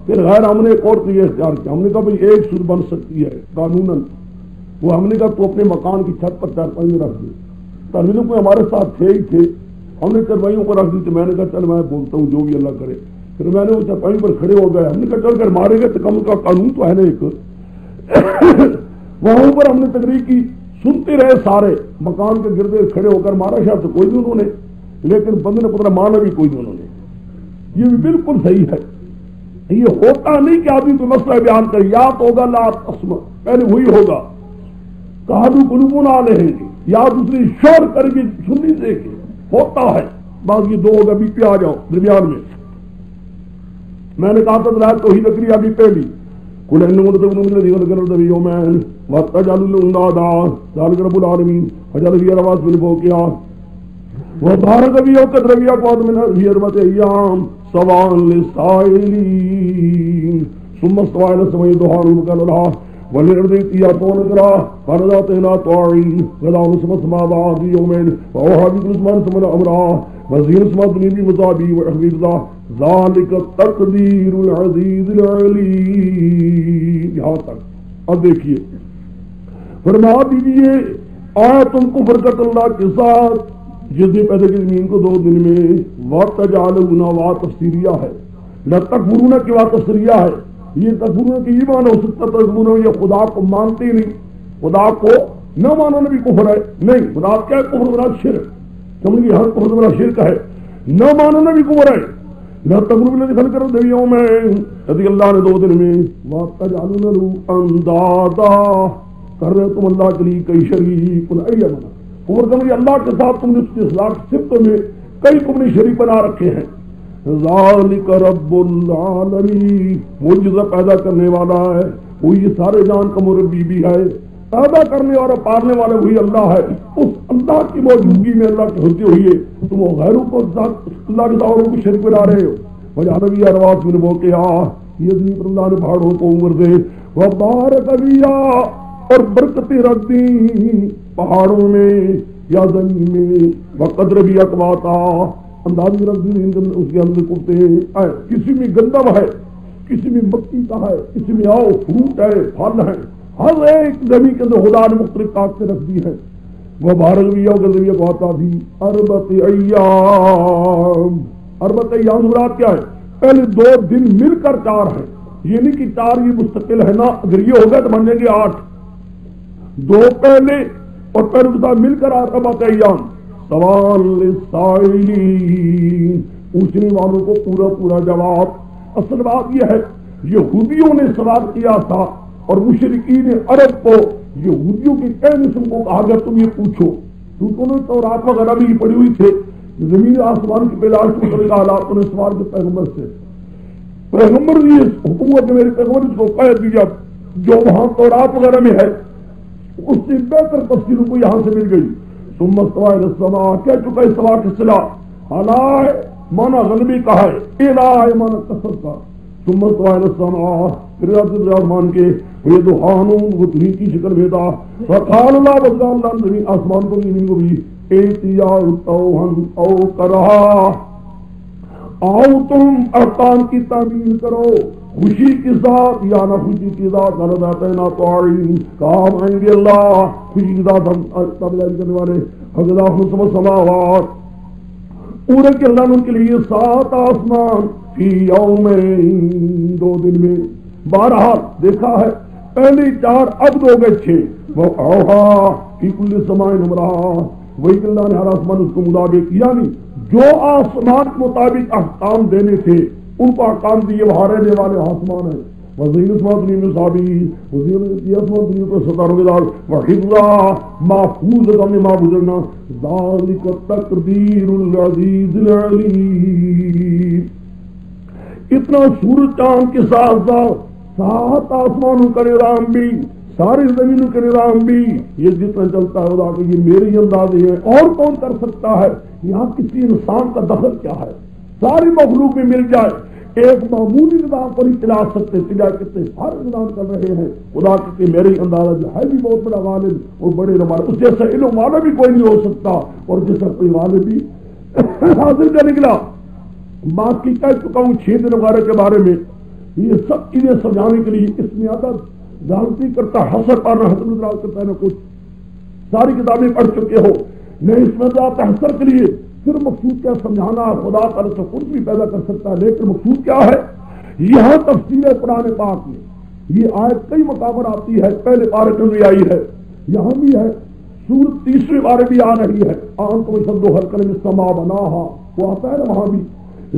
پھر غیر ہم نے ایک اور یہ اختیار کیا. ہم نے کہا بھائی ایک سود بن سکتی ہے قانوناً. وہ ہم نے کہا تو اپنے مکان کی چھت پر چارپائی میں رکھ دی. ترمیلوں کو ہمارے ساتھ تھے ہی تھے، ہم نے چرپائیوں کو رکھ دی. تو میں نے کہا چل میں بولتا ہوں جو بھی اللہ کرے. پھر میں نے وہ چرپائی پر کھڑے ہو گئے. ہم نے کہا چل کر مارے گئے تو کم کا قانون تو ہے نا ایک. وہاں پر ہم نے تقریر کی، سنتے رہے سارے مکان کے گردے کھڑے ہو کر. مارا شاید تو کوئی نہیں انہوں نے، لیکن بندے نے پتہ مارنا بھی کوئی نہیں انہوں نے. یہ بھی بالکل صحیح ہے. یہ ہوتا نہیں کہ آدمی تو مسئلہ بیان کرے، یا تو ہوگا لا تسمع، پہلے وہی ہوگا کہادو قلوبنا علیہ، یا دوسری شور کر کے سننی دے کے ہوتا ہے. بعض یہ دو ہوگا بھی پہ آ جاؤ درمیان میں. میں نے کہا تھا توحید تکری ابھی پہلی قل انما تدعون من الذين كفروا يوما وتجعلون اندادا ذلك رب العالمين فجعل في رواس بالبوكيا وبارك في وقت ربيع قاد من هذه أربعة أيام سواء للسائلين ثم استوى إلى السماء دخان مكان لها والأرض يطون ذرا فنذاتنا طاعين ودعوا اسم السماوات يومين وأوحى بكل اسمان ثم الأمر وزين اسماء الدنيا بمصابي وحفظ الله ذلك التقدير العزيز العليم. یہاں تک. اب دیکھیے فرما دیجیے آیا تم کفر کرتے اللہ کے ساتھ جس نے پیدا کی زمین کو 2 دن میں. وَتَجْعَلُونَ وا تفسیریہ ہے، لَتَكْفُرُونَ کی وا تفسیریہ ہے. یہ تکفرون کی یہ معنی ہو سکتا تکفرون یہ خدا کو مانتے نہیں، خدا کو نہ ماننا بھی کفر ہے. نہیں، خدا کیا ہے؟ کفر بنا شرک. سمجھیے ہر کفر بنا شرک ہے، نہ ماننا بھی کفر ہے. نہ تکفرون نے دخل کرو دیویوں میں رضی اللہ نے 2 دن میں. وَتَجْعَلُونَ اندادا کر رہے تم اللہ کے لیے کئی شریک. اور کبھی اللہ کے ساتھ تم نے اس کی اصلاح کی صفتوں میں کئی تم نے شریک بنا رکھے ہیں. ذالک رب العالمین، معجزہ پیدا کرنے والا ہے وہی سارے جان کا مربی بھی ہے، پیدا کرنے اور پالنے والے وہی اللہ ہے. اس اللہ کی موجودگی میں اللہ کی ہوتے ہوئے تم غیروں کو اللہ کے دعووں کو شریک بنا رہے ہو. وجعل ارواح من بوقیا، یہ بھی اللہ نے پہاڑوں کو عمر دے، وبارک بیا، اور برکتیں رکھ دی پہاڑوں میں یا زمین میں، وقدر بھی اقواتا، اندازی رکھ دی اس کے اندر کرتے. کسی میں گندم ہے، کسی میں مکئی کا ہے، کسی میں آؤ فروٹ ہے، پھل ہے، ہر ایک زمین کے اندر خدا نے مختلف طاقتیں رکھ دی ہیں. وہ بارک بھی ذریعہ بہتا بھی اربت ایام. اربت ایام مراد کیا ہے؟ پہلے 2 دن مل کر 4 ہیں، یہ نہیں کہ 4 یہ مستقل ہے نا، اگر یہ ہوگا تو بن جائیں گے 8. 2 پہلے اور پہلے کے ساتھ مل کر اربت ایام. سوال سائلین، پوچھنے والوں کو پورا پورا جواب. اصل بات یہ ہے یہودیوں نے سوال کیا تھا اور مشرکین عرب کو یہودیوں کے کہنے سے کو کہا گیا تم یہ پوچھو، کیونکہ انہوں نے تورات وغیرہ بھی پڑھی ہوئی تھے. زمین آسمان کی پیدائش کو کرے گا حالات انہیں سوال کے پیغمبر سے، پیغمبر نے حکومت میرے پیغمبر کو کہہ دیا جو وہاں تورات وغیرہ میں ہے اس سے بہتر تفصیل کو یہاں سے مل گئی. ثم استوى الى السماء، کہہ چکا ہے سوا کے صلہ حلائے مانا غلبی کا ہے، الہ مانا کثرت کا. ثم استوى الى السماء، پھر الرحمن کے یہ دخانوں وہ تھی کی شکل بھیدا. وقال اللہ بزا اللہ زمین آسمان کو زمین کو بھی ایتیا توہن او کرہا، آؤ تم ارکان کی تعمیل کرو، خوشی کی ذات یا نہ خوشی کی ذات، نہ ذاتنا طاعین، کام آئیں گے اللہ خوشی کی ذات ہم تابعداری کرنے والے. حضرت حسب السماوات، پورے کے اللہ نے ان کے لیے 7 آسمان فی یومین، 2 دن میں. بہرحال دیکھا ہے پہلے 4 اب 2 گئے 6. وہ اوہا فی کل سماء امرہا، وہی کہ اللہ نے ہر آسمان اس کو مطابق، یعنی جو آسمان کے مطابق احکام دینے تھے ان کو احکام دیے، وہاں رہنے والے آسمان ہیں. وزین اسمان دنیا میں صابی، وزین اسمان دنیا کو ستاروں کے دار، وحفظہ محفوظ ہمیں ماں گزرنا. ذالک تقدیر العزیز العلیم. اتنا سورج چاند کے ساتھ 7 آسمانوں کا نظام بھی، ساری زمینوں کے نظام بھی، یہ جتنا چلتا ہے خدا کہ یہ میری اندازے ہے، اور کون کر سکتا ہے؟ یہاں کسی انسان کا دخل کیا ہے؟ ساری مخلوق میں مل جائے ایک معمولی نظام پر ہی چلا سکتے، کتنے سارے نظام کر رہے ہیں. خدا کہتے میرے اندازہ جو ہے بھی بہت بڑا غالب اور بڑے نماز، اس جیسا علم والا بھی کوئی نہیں ہو سکتا اور جیسا کوئی غالب بھی حاصل کا نکلا. بات کی کہہ چکا ہوں 6 دن وغیرہ کے بارے میں. یہ سب چیزیں سمجھانے کے لیے اس میں عادت غلطی کرتا، حسر پانا حسر اندراز کرتا ہے. نہ کچھ ساری کتابیں پڑھ چکے ہو، نہیں اس میں آپ حسر کے لیے پھر مقصود کیا سمجھانا، خدا تعالیٰ سے خود بھی پیدا کر سکتا ہے، لیکن مقصود کیا ہے؟ یہاں تفصیل قرآن پاک میں یہ آیت کئی مقام پر آتی ہے، پہلے پارے میں بھی آئی ہے، یہاں بھی ہے، سورت 3 بارے بھی آ رہی ہے. آن کو شبد و حلقل میں سما بنا وہ آتا ہے نا وہاں بھی،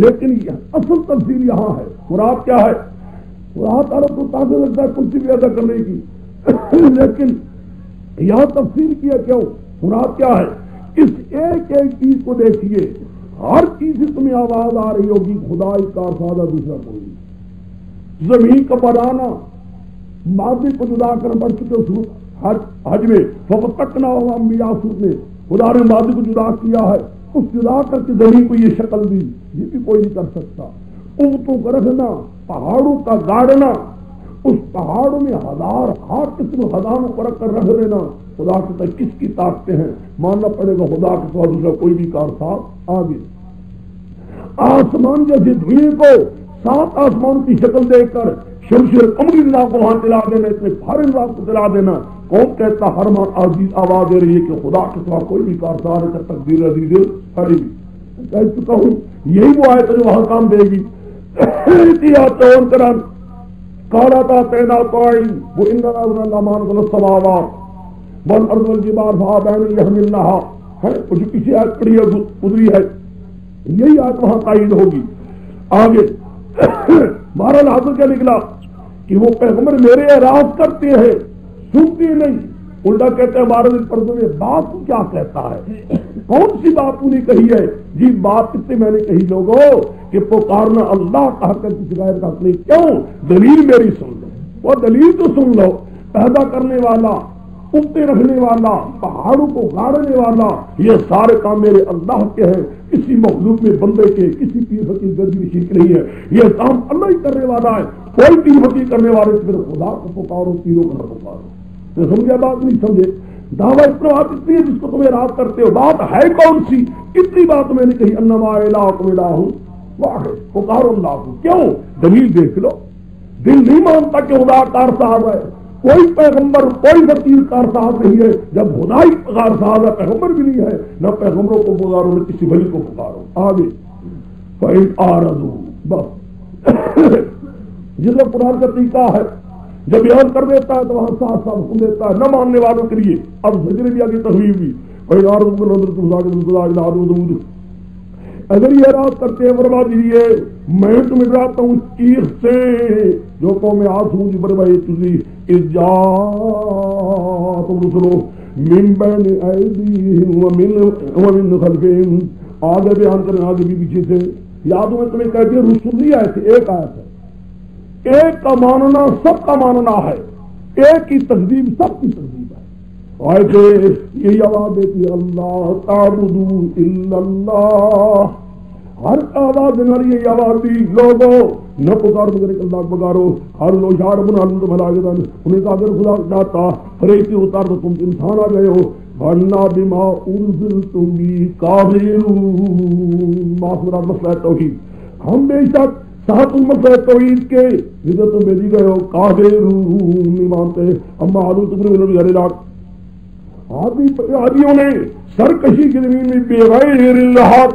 لیکن اصل تفصیل یہاں ہے. مراد کیا ہے؟ مراد تعالیٰ کو طاقت لگتا ہے کرسی بھی ادا کرنے کی، لیکن یہاں تفصیل کیا کیوں؟ مراد کیا ہے؟ اس ایک چیز کو دیکھیے، ہر چیز سے تمہیں آواز آ رہی ہوگی خدا ایک کار سادہ دوسرا کوئی. زمین کا بنانا ماضی کو جدا کر بڑھ چکے حج میں فقط تک نہ ہوا انبیاء نے خدا نے ماضی کو جدا کیا ہے، اس جدا کر کے زمین کو یہ شکل دی، یہ بھی کوئی نہیں کر سکتا. اونٹوں کو رکھنا، پہاڑوں کا گاڑنا، اس پہاڑوں میں ہزار قسم ہزاروں کو رکھ کر رکھ دینا، خدا کے ساتھ کس کی طاقتیں ہیں؟ ماننا پڑے گا خدا کے ساتھ دوسرا کوئی بھی کار صاحب آگے. آسمان جیسے دھوئیں کو 7 آسمان کی شکل دے کر شمشیر قمری نظام کو وہاں چلا دینا، اتنے بھارے نظام کو چلا دینا. کون کہتا؟ ہر مان عزیز آواز دے رہی ہے کہ خدا کے ساتھ کوئی بھی کار صاحب کا تقدیر عزیز کھڑی بھی. کہہ چکا ہوں یہی وہ آیت ہے جو وہاں کام دے گی. کالا تھا تعینات وہ ان سماوات بن ارض الجبال فابین یحملنہا ہے، جو کسی آیت پڑھی ہے گزری ہے، یہی آیت وہاں تائید ہوگی. آگے بہرحال حاصل کیا نکلا کہ وہ پیغمبر میرے اعراض کرتے ہیں، سنتے نہیں. الٹا کہتے ہیں ہمارے پردوں میں بات کیا کہتا ہے؟ کون سی بات تو نے کہی ہے؟ جی بات کتنے میں نے کہی لوگوں کہ پکارنا اللہ کا حق ہے، کسی غیر کا حق نہیں۔ کیوں؟ دلیل میری سن لو، وہ دلیل تو سن لو۔ پیدا کرنے والا، اگتے رکھنے والا، پہاڑوں کو گاڑنے والا، یہ سارے کام میرے اللہ کے ہیں، کسی مخلوق میں بندے کے، کسی پیر فقیر گردی نشین کے نہیں ہے، یہ کام اللہ ہی کرنے والا ہے۔ کوئی پیر فقیر کرنے والے پھر خدا کو پکارو، پیروں کو نہ پکارو۔ تو سمجھے بات نہیں سمجھے؟ دعویٰ اتنا بات اتنی ہے جس کو تمہیں رات کرتے ہو، بات ہے کون سی؟ اتنی بات میں نے کہی انما الہکم الہ واحد، پکارو اللہ کو۔ کیوں؟ دلیل دیکھ لو۔ دل نہیں مانتا کہ خدا کار صاحب ہے، کوئی پیغمبر کوئی فقیر کار صاحب نہیں ہے۔ جب خدا ہی کار صاحب ہے، پیغمبر بھی نہیں ہے، نہ پیغمبروں کو پکارو نہ کسی ولی کو پکارو۔ آگے فَإِنْ أَعْرَضُوا، بس جس میں قرآن کا طریقہ ہے، جب بیان کر دیتا ہے تو وہاں ساتھ ساتھ سن دیتا ہے نہ ماننے والوں کے لیے۔ اب زجر بھی آگے تخویف بھی، اگر یہ رات کرتے ہیں فرما دیجیے میں تمہیں ڈراتا ہوں اس چیز سے جو قوم عاد ہوں بڑے بھائی تجھی اجا تم رسلو من بین ایدیہم ومن خلفہم، آگے بیان کریں آگے بھی پیچھے سے۔ یادوں میں تمہیں کہتے ہیں رسول نہیں آئے تھے، ایک آیا تھا، ایک کا ماننا سب کا ماننا ہے، ایک کی تقدیم سب کی تقدیم ہے۔ آئے تھے یہی آواز دیتی ہے اللہ تعبدوا الا اللہ، ہر آواز دینے یہی آواز دی لوگوں نہ پکارو مگر اللہ پکارو، ہر لو شار بنا تو بھلا گیا انہیں کہا اگر خدا چاہتا فریقی اتار تو تم انسان آ گئے ہو، ورنہ بما ارسلتم بہ کافرون، معصورہ مسئلہ توحید، ہم بے شک ساتھ مسئلہ توحید کے جدھر تم بھیجی گئے ہو کافرون نہیں مانتے، اما عدو تکر میں گھر لاکھ آدمیوں نے سرکشی کی زمین میں بغیر الحق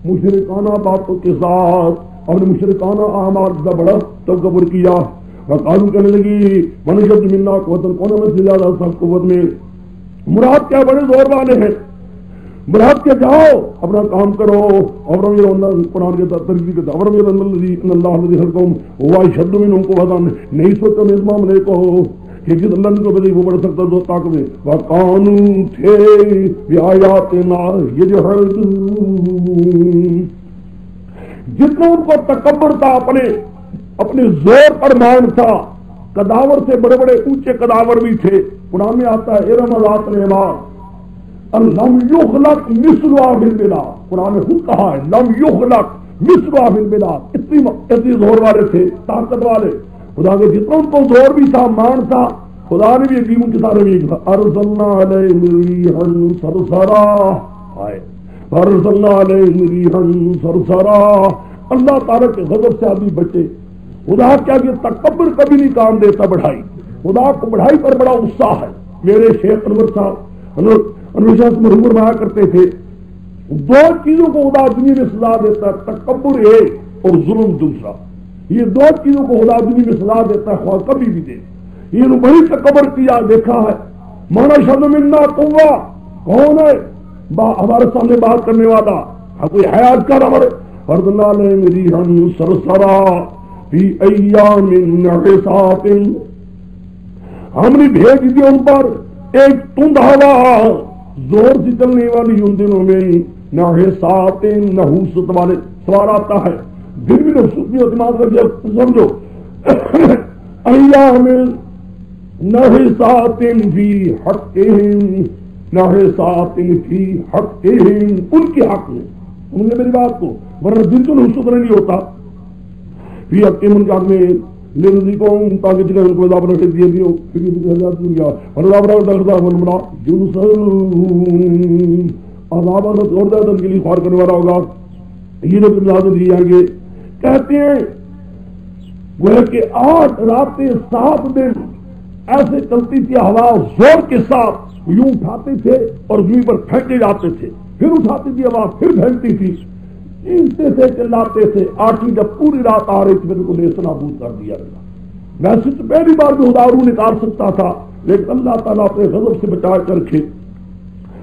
مشرکانہ باتوں کے ساتھ اپنے مشرکانہ اعمال کا بڑا تکبر کیا، وقالو کہنے لگی من اشد منا قوتا، کون ہمیں سے زیادہ سخت قوت میں؟ مراد کیا بڑے زور والے ہیں، مراد کے جاؤ اپنا کام کرو، اور قرآن کے ترجیح کے اور اللہ الذی خلقہم هو اشد منہم قوۃ، نہیں سوچو اس معاملے کو کہ جس اللہ کو بدی وہ بڑھ سکتا دو طاقت میں، وَقَانُوا تھے بِآیَاتِنَا یَجْحَدُونَ، جتنا ان کو تکبر تھا، اپنے زور پر مان تھا، قداور سے بڑے بڑے اونچے قداور بھی تھے۔ قرآن میں آتا ہے ارم ذات العماد لم یخلق مثلها فی البلاد، قرآن نے خود کہا ہے لم یخلق مثلها فی البلاد، اتنی زور والے تھے، طاقت والے۔ خدا کے جتنا ان کو زور بھی تھا، مان تھا، خدا نے بھی یقین کے سارے بھی ارسلنا علیہم ریحا صرصرا، ارسلنا علیہم ریحا صرصرا، اللہ تعالیٰ کے غضب سے آدمی بچے۔ خدا کیا کہ تکبر کبھی نہیں کام دیتا بڑھائی، خدا کو بڑھائی پر بڑا غصہ ہے۔ میرے شیخ انور صاحب انور شاہ مرحوم فرمایا کرتے تھے دو چیزوں کو خدا دنیا میں سزا دیتا ہے، تکبر ایک اور ظلم دوسرا، یہ دو چیزوں کو خدا دنیا میں سزا دیتا ہے، خواہ کبھی بھی دے۔ یہ بڑی تکبر کیا دیکھا ہے، مانا شد منا قوہ کون ہے ہمارے سامنے بات کرنے والا، کوئی حیات کر ہمارے فردنا علیہم ریحا صرصرا فی ایام نحسات، ہم نے بھیج دیا ان پر ایک تند ہوا زور سے چلنے والی ان دنوں میں، نحسات نحوست والے سوال آتا ہے دن بھی دماغ کر سمجھو ایام نحسات فی حقہم، نحسات فی حقہم، ان کے حق میں، ان نے میری بات کو، ورنہ دل تو نحوست نہیں ہوتا، فی حقہم ان کے حق میں لرزی کو تاکہ جگہ ان کو عذاب رکھے دیے دیو پھر یہ ہزار دنیا اور عذاب رکھتا ہے ونمڑا جنسل عذاب رکھتا اور دردن کے لیے خوار کرنے والا ہوگا۔ یہ لوگ اجازت دی جائیں گے، کہتے ہیں وہ کہ 8 راتیں 7 دن ایسے چلتی تھی ہوا زور کے ساتھ، یوں اٹھاتے تھے اور زمین پر پھینکے جاتے تھے، پھر اٹھاتی تھی ہوا پھر پھینکتی تھی، چیختے تھے چلاتے تھے، 8ویں جب پوری رات آ رہی تھی پھر کو نیست نابود کر دیا گیا۔ ویسے تو پہلی بار بھی خدا روح نکال سکتا تھا، لیکن اللہ تعالیٰ اپنے غضب سے بچا کر رکھے۔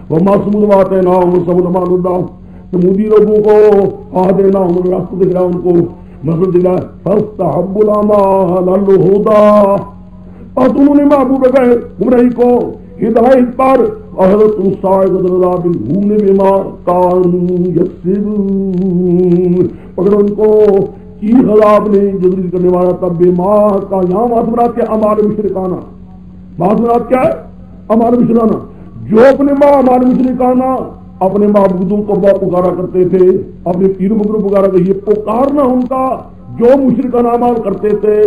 وہ معصوم بات ہے نا مسلمان اللہ سمودی لوگوں کو آ دینا، انہوں نے راستہ دکھا ان کو مسجد دلا فاستحب العمى على الهدى، اور انہوں نے محبوب گئے گمراہی کو ہدایت پر حضرت صاحب عذاب الہون بما کانوا یکسبون، مگر ان کو کی عذاب نے جبری کرنے والا تب بما کا یہاں معصومات کے اعمال مشرکانہ، معصومات کیا ہے؟ اعمال مشرکانہ، جو اپنے اعمال مشرکانہ اپنے معبودوں کو پکارا کرتے تھے، اپنے پیر مغرب پکارا کرتے، یہ پکارنا ان کا جو مشرکانہ اعمال کرتے تھے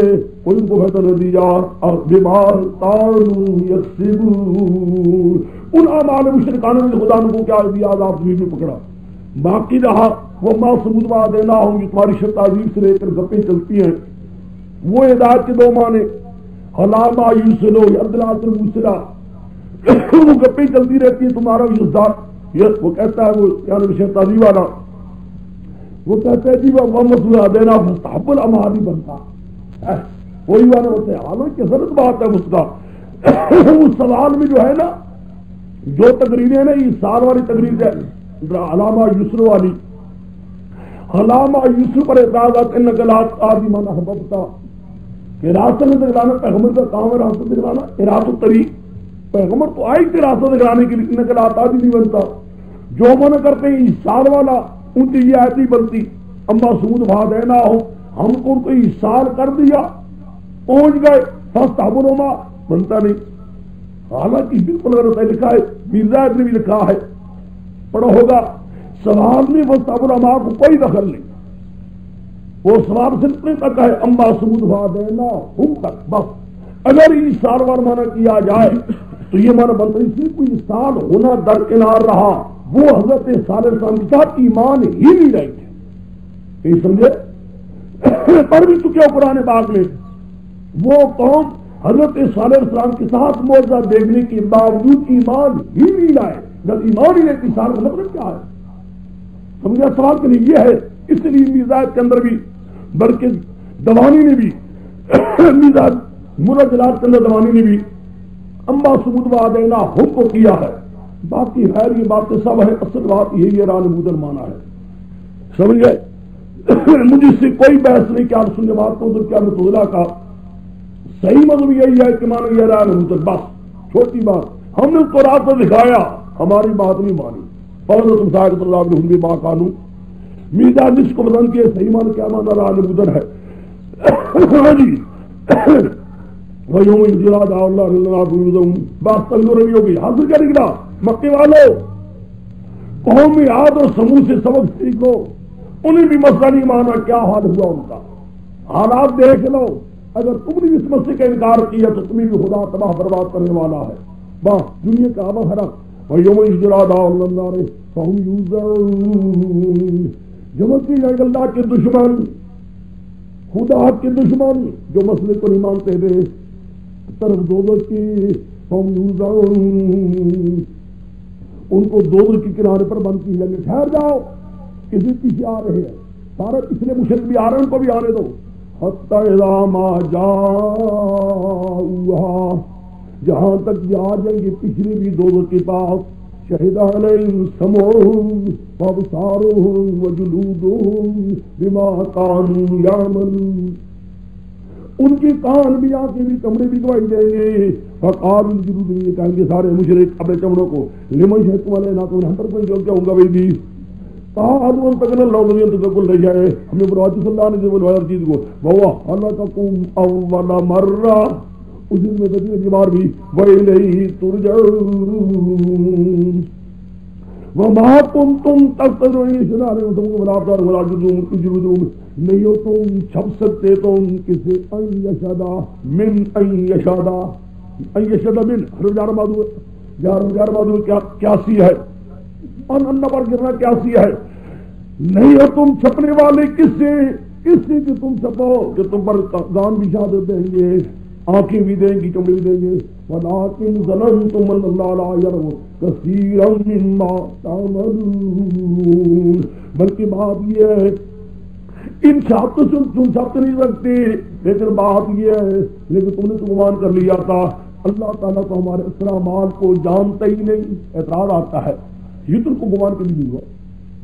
ان کو بہتر نہ دیا اور بیمار کانوا یکسبون، ان اعمال مشرکانہ نے خدا نے کو کیا دیا؟ عذاب میں پکڑا۔ باقی رہا وہ ما ثبوت وا دینا ہوں گی، تمہاری شرط عظیم سے لے کر گپیں چلتی ہیں، وہ ہدایت کے دو معنی علامہ یوسلو عبدالعاطر موسرا، وہ گپیں چلتی رہتی ہیں تمہارا یوزدار، وہ کہتا ہے وہ یعنی شرط عظیم والا، وہ کہتے ہیں جی وہ مسئلہ دینا مستحب الامانی بنتا ہے، وہی والا ہوتے ہیں حالوں کی حضرت بات ہے اس کا۔ اس سوال میں جو ہے نا جو تقریریں ہیں نا، یہ سال والی تقریر ہے علامہ یسر والی، علامہ یسر پر اعتراضات ان نقلات آدھی مانا حببتا کہ راستہ میں دکھلانا پیغمبر کا کام ہے، راستہ دکھلانا اراد الطریق، پیغمبر تو آئی تھے راستہ دکھلانے کے لیے، نقلات آدھی نہیں بنتا، جو منع کرتے ہیں سال والا ان کی یہ آیت نہیں بنتی، اما سود بھا دینا ہو ہم کو ان کو ایصال کر دیا پہنچ گئے فاستحبرما بنتا نہیں، حالانکہ بالکل غلط ہے، لکھا ہے میرزا نے بھی لکھا ہے پڑھا ہوگا، سوال میں فاستحبرما کو کوئی دخل نہیں، وہ سوال سے اتنے تک ہے اما سود بھا دینا ہم تک بس۔ اگر ایصال وار مانا کیا جائے تو یہ مانا بنتا ہے، اس لیے کوئی ایصال ہونا درکنار رہا، وہ حضرت صالح علیہ السلام کے ساتھ ایمان ہی نہیں رہے تھے، نہیں سمجھے؟ پر بھی تو کیا قرآن پاک میں وہ قوم حضرت صالح علیہ السلام کے ساتھ معجزہ دیکھنے کے باوجود ایمان ہی نہیں لائے، جب ایمان ہی لیتی سال کا مطلب کیا ہے؟ سمجھا سوال کے لیے یہ ہے، اس لیے میزاد کے اندر بھی بلکہ دوانی نے بھی میزاد منزلات کے اندر دوانی نے بھی اما سمود وعدینا ہم کو کیا ہے، باقی خیر یہ باتیں سب ہے، اصل بات یہی ہے ران مودر مانا ہے، سمجھ گئے؟ مجھے اس سے کوئی بحث نہیں کہ آپ سننے بات کو کیا متولا کا صحیح مطلب یہی ہے کہ مانا یہ ران مودر، بس چھوٹی بات، ہم نے تو رات کو دکھایا ہماری بات نہیں مانی، فوراً تم صاحب اللہ علیہ ماں قانون میزا جس کو بدن کے صحیح مانا کیا مانا ران مودر ہے۔ جی بات تنگو روی ہوگی، حاصل کیا نکلا مکے والوں، قوم عاد اور سمود سے سبق سیکھو، انہیں بھی مسئلہ نہیں مانا، کیا حال ہوا ان کا، حالات دیکھ لو، اگر تم نے اس مسئلے کا انکار کیا تو تمہیں بھی خدا تباہ برباد کرنے والا ہے، بس دنیا کا آبا وَيَوْمَ اجْتَرَى دَعْوَى النَّارِ فَهُمْ يُوزَعُونَ، جمع کی جائے اللہ کے دشمن، خدا کے دشمن جو مسئلے کو نہیں مانتے تھے، طرف دوزخ کی فَهُمْ يُوزَعُونَ، ان کو دوزخ کے کنارے پر بند کی جائے، ٹھہر جاؤ، کسی پیچھے آ رہے ہیں، سارے پچھلے مشرک بھی آ رہے ہیں، ان کو بھی آنے دو، حَتَّى إِذَا مَا جَاءُوهَا، جہاں تک آ جائیں گے پچھلی بھی دوزخ کے پاس، شہد علیہم سمعہم وابصارہم وجلودہم بما کانوا یعملون، ان کے کان بھی آنکھیں بھی کمرے بھی گواہی دیں گے، فقالوا الجلود، یہ کہیں گے سارے مشرک اپنے چمڑوں کو، لمن شہدتم علینا، تو ہم پر کوئی جو کیا ہوگا بھائی قالوا انطقنا اللہ ضمین تدکل لے جائے، ہم نے برواتی صلی اللہ علیہ وسلم چیز کو وَهُوَ خَلَقَكُمْ أَوَّلَ مَرَّةٍ، اس دن میں تجھے بار بھی وَإِلَيْهِ تُرْجَعُونَ وَمَا كُنْتُمْ تَقْتَدُونَ شَرَارِ وَتَمُونَ وَلَابْدَارُ وَلَاجُدُونَ، نہیں ہو تم چھپ سکتے تم کسی ان یشدا من ان یشدا، ان یشدا من حرف جار مادو کیا سی ہے، ان پر گرنا کیا سی ہے، نہیں ہو تم چھپنے والے کس سے کہ تم چھپو کہ تم پر دان بھی شہادت دیں گے، آنکھیں بھی دیں گی، چمڑے بھی دیں گے، وَلَٰكِنْ ظَنَنْتُمْ أَنَّ اللَّهَ لَا يَعْلَمُ كَثِيرًا مِّمَّا تَعْمَلُونَ، بلکہ بات یہ ہے ان شہادت سے تم شرط نہیں رکھتے، لیکن بات یہ ہے لیکن تم نے تو گمان کر لیا تھا اللہ تعالیٰ تو ہمارے اسلامات کو جانتا ہی نہیں، اعتراض آتا ہے یہ تم کو گمان کے لیے ہوا،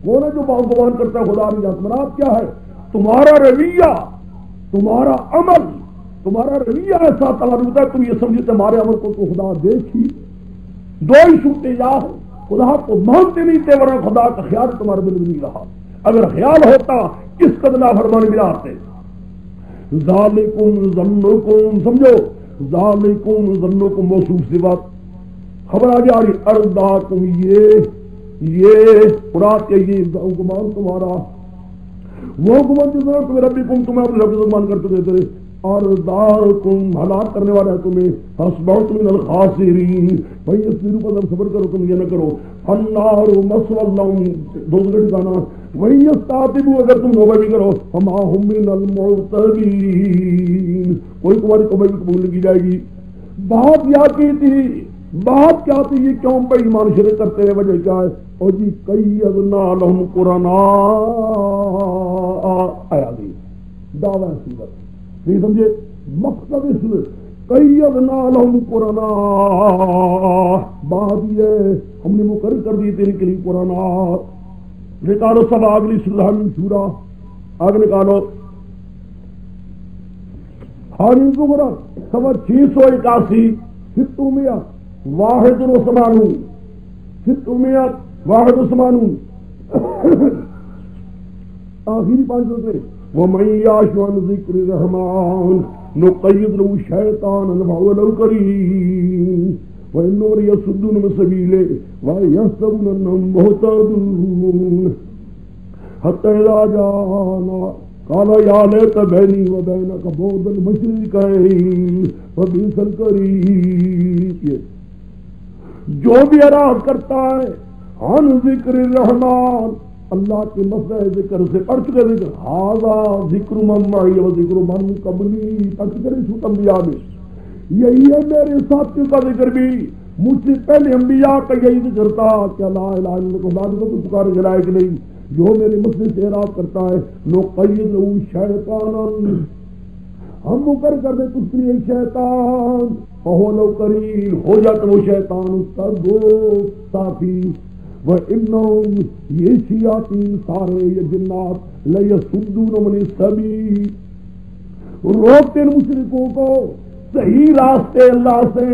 کون ہے جو گمان کرتا ہے خدا نہیں جانتا، مراد کیا ہے تمہارا رویہ، تمہارا عمل، تمہارا رویہ ایسا تعلق ہوتا ہے تم یہ سمجھتے ہمارے عمل کو تو خدا دیکھ ہی دو ہی صورتیں یا خدا کو مانتے نہیں تھے ورنہ خدا کا خیال تمہارے دل میں نہیں رہا. اگر خیال ہوتا کس قدر نافرمانی میں آتے. ذالکم ظنکم سمجھو ذالکم ظنکم موصوف صفات خبر آ رہی ارداکم یہ مراد یہ گمان تمہارا وہ گمان جو تمہیں ربکم تمہیں اپنے رب سے گمان کرتے تھے ارداکم ہلاک کرنے والا ہے تمہیں فاصبحتم من الخاسرین بھائی اس نیرو پر صبر کرو تم یہ نہ کرو النار مثوى لهم دوسرے ٹھکانا وہی یستعتبوا اگر تم توبہ بھی کرو فما هم من المعتبین کوئی تمہاری توبہ بھی قبول نہیں کی جائے گی. بات یاد کی تھی بات کیا تھی یہ کیوں بے ایمان شرک کرتے ہیں وجہ کیا ہے اور جی قیضنا لهم قرناء آیا گئی دعویٰ صورت نہیں سمجھے مقصد اس میں قیضنا لهم قرناء بات یہ ہم نے مقرر کر دی تیرے کے لیے قرناء. نکالو سب اگلی سورہ من سورہ آگ نکالو حامی زمرہ سوا 681 ستومیہ واحد و سمانون ستومیہ واحد و سمانون آخری 5 روپے وَمَن يَعْشُ عَنْ ذِكْرِ الرَّحْمَنِ نُقَيِّضْ لَهُ شَيْطَانًا فَهُوَ لَهُ قَرِينٌ وَإِنَّهُمْ لَيَصُدُّونَ عَنْ سَبِيلِهِ وَيَحْسَبُونَ أَنَّهُمْ مُهْتَدُونَ حَتَّى إِذَا جَاءَنَا قَالَ يَا لَيْتَ بَيْنِي وَبَيْنَكَ بُعْدَ الْمَشْرِقَيْنِ فَبِئْسَ الْقَرِينُ. جو بھی اعراض کرتا ہے عن ذکر الرحمن اللہ کے مسئلہ ذکر سے پڑھ چکے ذکر ہاذا ذکر من معی و ذکر من قبلی پڑھ چکے سورۃ انبیاء میں یہی ہے میرے ساتھیوں کا ذکر بھی مجھ سے پہلے انبیاء کا یہی ذکر تھا کہ لا الہ الا اللہ کو پکارے کے لائق نہیں. جو میرے مسئلے سے اعراض کرتا ہے نقیض له شیطانا ہم مقرر کر دیں کچھ لیے شیطان فهو له قرین ہو جاتا وہ شیطان اس کا دوست ساتھی. وَإِنَّهُمْ یہ شیاطین سارے یہ جنات لَيَصُدُّونَ عَنِ السَّبِيلِ روکتے ہیں مشرکوں کو صحیح راستے اللہ سے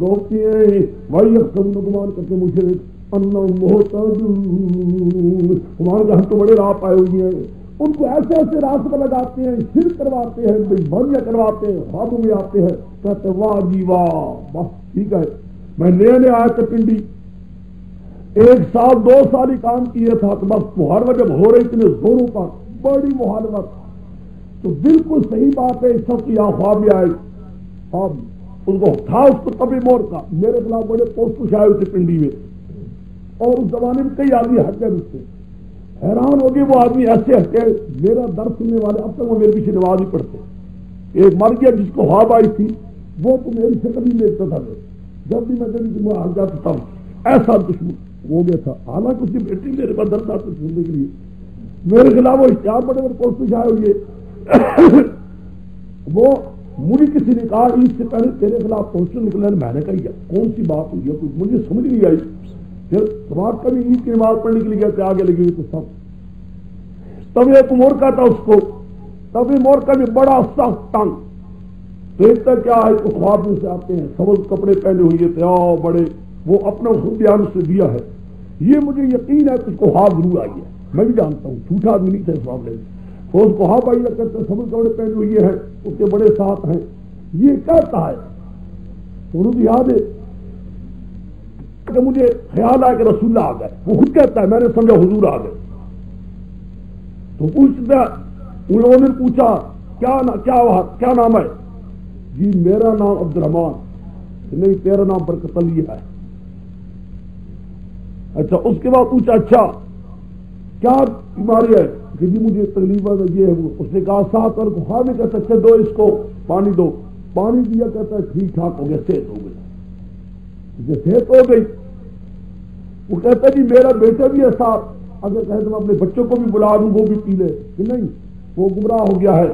روکتے ہیں. وَيَحْسَبُونَ گمان کرتے مشرک أَنَّهُمْ مُهْتَدُونَ ہمارے ہم تو بڑے راہ پائے ہوئے ہیں ان کو ایسے ایسے راستے لگاتے ہیں شرک کرواتے ہیں بےایمانیاں کرواتے ہیں خوابوں میں آتے ہیں کہتے واہ جی واہ بس ٹھیک ہے. میں نئے آیا تھا پنڈی 1 سال 2 سال ہی کام کیا تھا تو بس محاربت جب ہو رہی اتنے زوروں پر بڑی محاربت تو بالکل صحیح بات ہے سب کی یہاں خواب بھی آئے خواب اس کو تھا اس کو طبی مور کا میرے خلاف بڑے پوسٹ کچھ آئے ہوئے پنڈی میں اور اس زمانے میں کئی آدمی ہٹ گئے اس سے حیران ہو گئے وہ آدمی ایسے ہٹے میرا درد سننے والے اب تک وہ میرے پیچھے نماز ہی پڑھتے. ایک مر گیا جس کو خواب آئی تھی وہ تو میری شکل ہی دیکھتا تھا جب بھی میں کبھی ہٹ جاتا تھا ایسا دشمن ہو گیا تھا. حالانکہ اس کی بیٹی میرے پاس درد آتے سننے کے لیے میرے خلاف وہ اشتہار بڑے بڑے پوسٹ آئے ہوئے وہ مجھے کسی نے کہا عید سے پہلے تیرے خلاف پوسٹر نکلے میں نے کہا کون سی بات ہوئی ہے کچھ مجھے سمجھ نہیں آئی. پھر سماج کا بھی عید کی نماز پڑھنے کے لیے گیا تھے آگے لگی ہوئی تو سب تب ایک مورکا تھا اس کو تبھی مورکا بھی بڑا سخت ٹنگ دیکھتا کیا ہے تو خواب میں سے آتے ہیں سبز کپڑے پہنے ہوئے تھے بڑے وہ اپنا خود بیان سے دیا ہے. یہ مجھے یقین ہے کہ اس کو خواب ضرور آئی ہے میں بھی جانتا ہوں جھوٹا آدمی نہیں تھا اس معاملے میں وہ اس کو خواب آئی کرتے سبز کپڑے پہنے ہوئے ہیں اس کے بڑے ساتھ ہیں. یہ کہتا ہے انہوں نے یاد ہے کہ مجھے خیال آیا کہ رسول اللہ آ گئے وہ خود کہتا ہے میں نے سمجھا حضور آ گئے تو پوچھتا انہوں نے پوچھا کیا نام ہے جی میرا نام عبد الرحمان نہیں تیرا نام برکت علی ہے. اچھا اس کے بعد پوچھا اچھا کیا بیماری ہے کہ جی مجھے تکلیف ہے یہ ہے وہ اس نے کہا 7 اور خواب میں کہتا اچھا دو اس کو پانی دو پانی دیا کہتا ہے ٹھیک ٹھاک ہو گیا صحت ہو گئی صحت ہو گئی. وہ کہتا جی میرا بیٹا بھی ہے ساتھ اگر کہتے میں اپنے بچوں کو بھی بلا دوں وہ بھی پی لے کہ نہیں وہ گمراہ ہو گیا ہے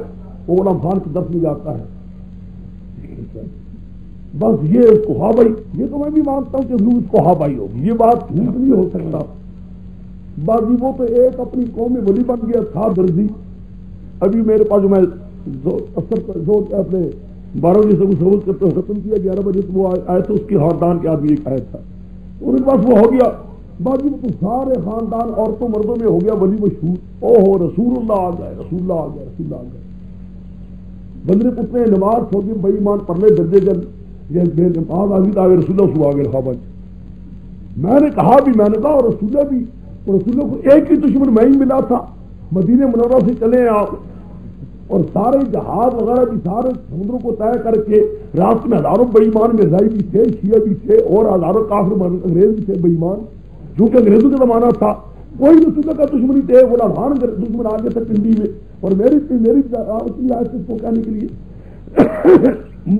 وہ غلام خان کے دس میں جاتا ہے. بس یہ اس کو ہوا بھائی یہ تو میں بھی مانتا ہوں کہ اس کو ہوا بھائی ہوگی یہ بات جھوٹ نہیں ہو سکتا. باقی وہ تو ایک اپنی قوم میں ولی بن گیا تھا درزی ابھی میرے پاس جو میں اپنے 12 بجے سے سہولت کرتے ہوئے ختم کیا 11 بجے تو وہ آئے تھے اس کی خاندان کے آدمی ایک آیا تھا ان کے پاس وہ ہو گیا باقی تو سارے خاندان عورتوں مردوں میں ہو گیا ولی مشہور، او ہو رسول اللہ آ گئے، رسول اللہ آ گئے، رسول اللہ آ گئے۔ بندے پتنے نماز ہو گئی بے ایمان پڑھنے درجے جل یہ بے نماز آ گئی تو آگے رسول اللہ صبح آ گئے خوابہ۔ میں نے کہا بھی، میں نے کہا اور رسول اللہ بھی، اور رسول اللہ کو ایک ہی دشمن میں ہی ملا تھا، مدینہ منورہ سے چلے آپ اور سارے جہاز وغیرہ بھی سارے سمندروں کو طے کر کے راستے میں ہزاروں بے ایمان مرزائی بھی تھے، شیعہ بھی تھے اور ہزاروں کافر انگریز بھی تھے بے ایمان، کیونکہ انگریزوں کا زمانہ تھا، کوئی رسول اللہ کا دشمنی تھے، وہ لمحان دشمن آگے تھے پنڈی میں، اور میری آیت کو کہنے کے لیے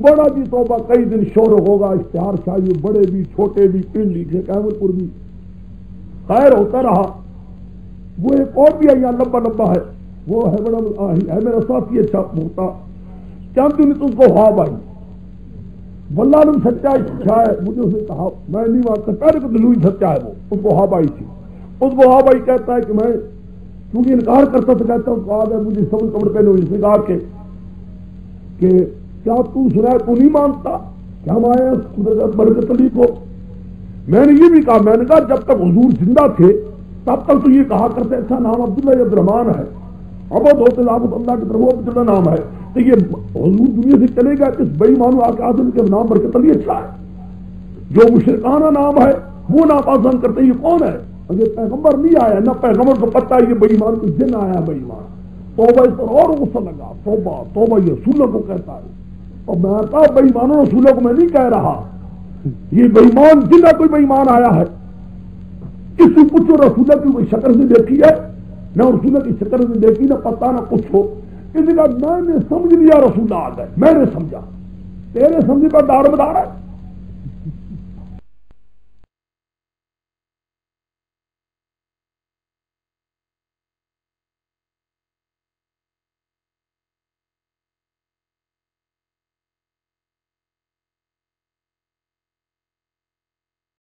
بڑا جی توبہ کئی دن شور ہوگا، اشتہار شاہی بڑے بھی چھوٹے بھی پنڈی کے احمد پور بھی خیر ہوتا رہا۔ وہ ایک اور بھی ہے یہاں لمبا لمبا ہے، وہ ہے بڑا ہے میرا ساتھی اچھا ہوتا، چند دن تو اس کو خواب آئی، واللہ نے سچا ہے، مجھے اس نے کہا میں نہیں مانتا، پہلے تو دلوئی سچا ہے، وہ اس کو خواب آئی تھی، اس کو خواب آئی کہتا ہے کہ میں کیونکہ انکار کرتا تھا، کہتا ہوں کہا ہے مجھے سب کپڑے پہنے ہوئے، اس نے کہا کہ کیا تو سنا ہے تو نہیں مانتا کہ ہم آئے ہیں برکت علی کو؟ میں نے یہ بھی کہا، میں نے کہا جب تک حضور زندہ تھے تب تک تو یہ کہا کرتے اچھا نام عبداللہ عبدالرحمان ہے، عبد ہوتے لابد اللہ کی طرف عبداللہ نام ہے، تو یہ حضور دنیا سے چلے گا اس بے ایمانو آ کے آدم کے نام برکت علی اچھا ہے، جو مشرکانہ نام ہے وہ ناپسند کرتے، یہ کون ہے؟ اگر پیغمبر نہیں آیا نہ پیغمبر کو پتہ ہے یہ بے ایمان کو جن آیا بے ایمان، توبہ اس پر اور غصہ لگا، توبہ توبہ یہ رسول اللہ کو کہتا ہے، اور میں کہا بے ایمانوں رسول اللہ کو میں نہیں کہہ رہا، یہ بے ایمان جنہ کوئی بے ایمان آیا ہے، اس سے پوچھو رسول اللہ کی کوئی شکل سے دیکھی ہے؟ نہ رسول اللہ کی شکل سے دیکھی، نہ پتہ نہ کچھ ہو، اس نے کہا میں نے سمجھ لیا رسول اللہ آ گئے، میں نے سمجھا، تیرے سمجھ پر دار مدار ہے،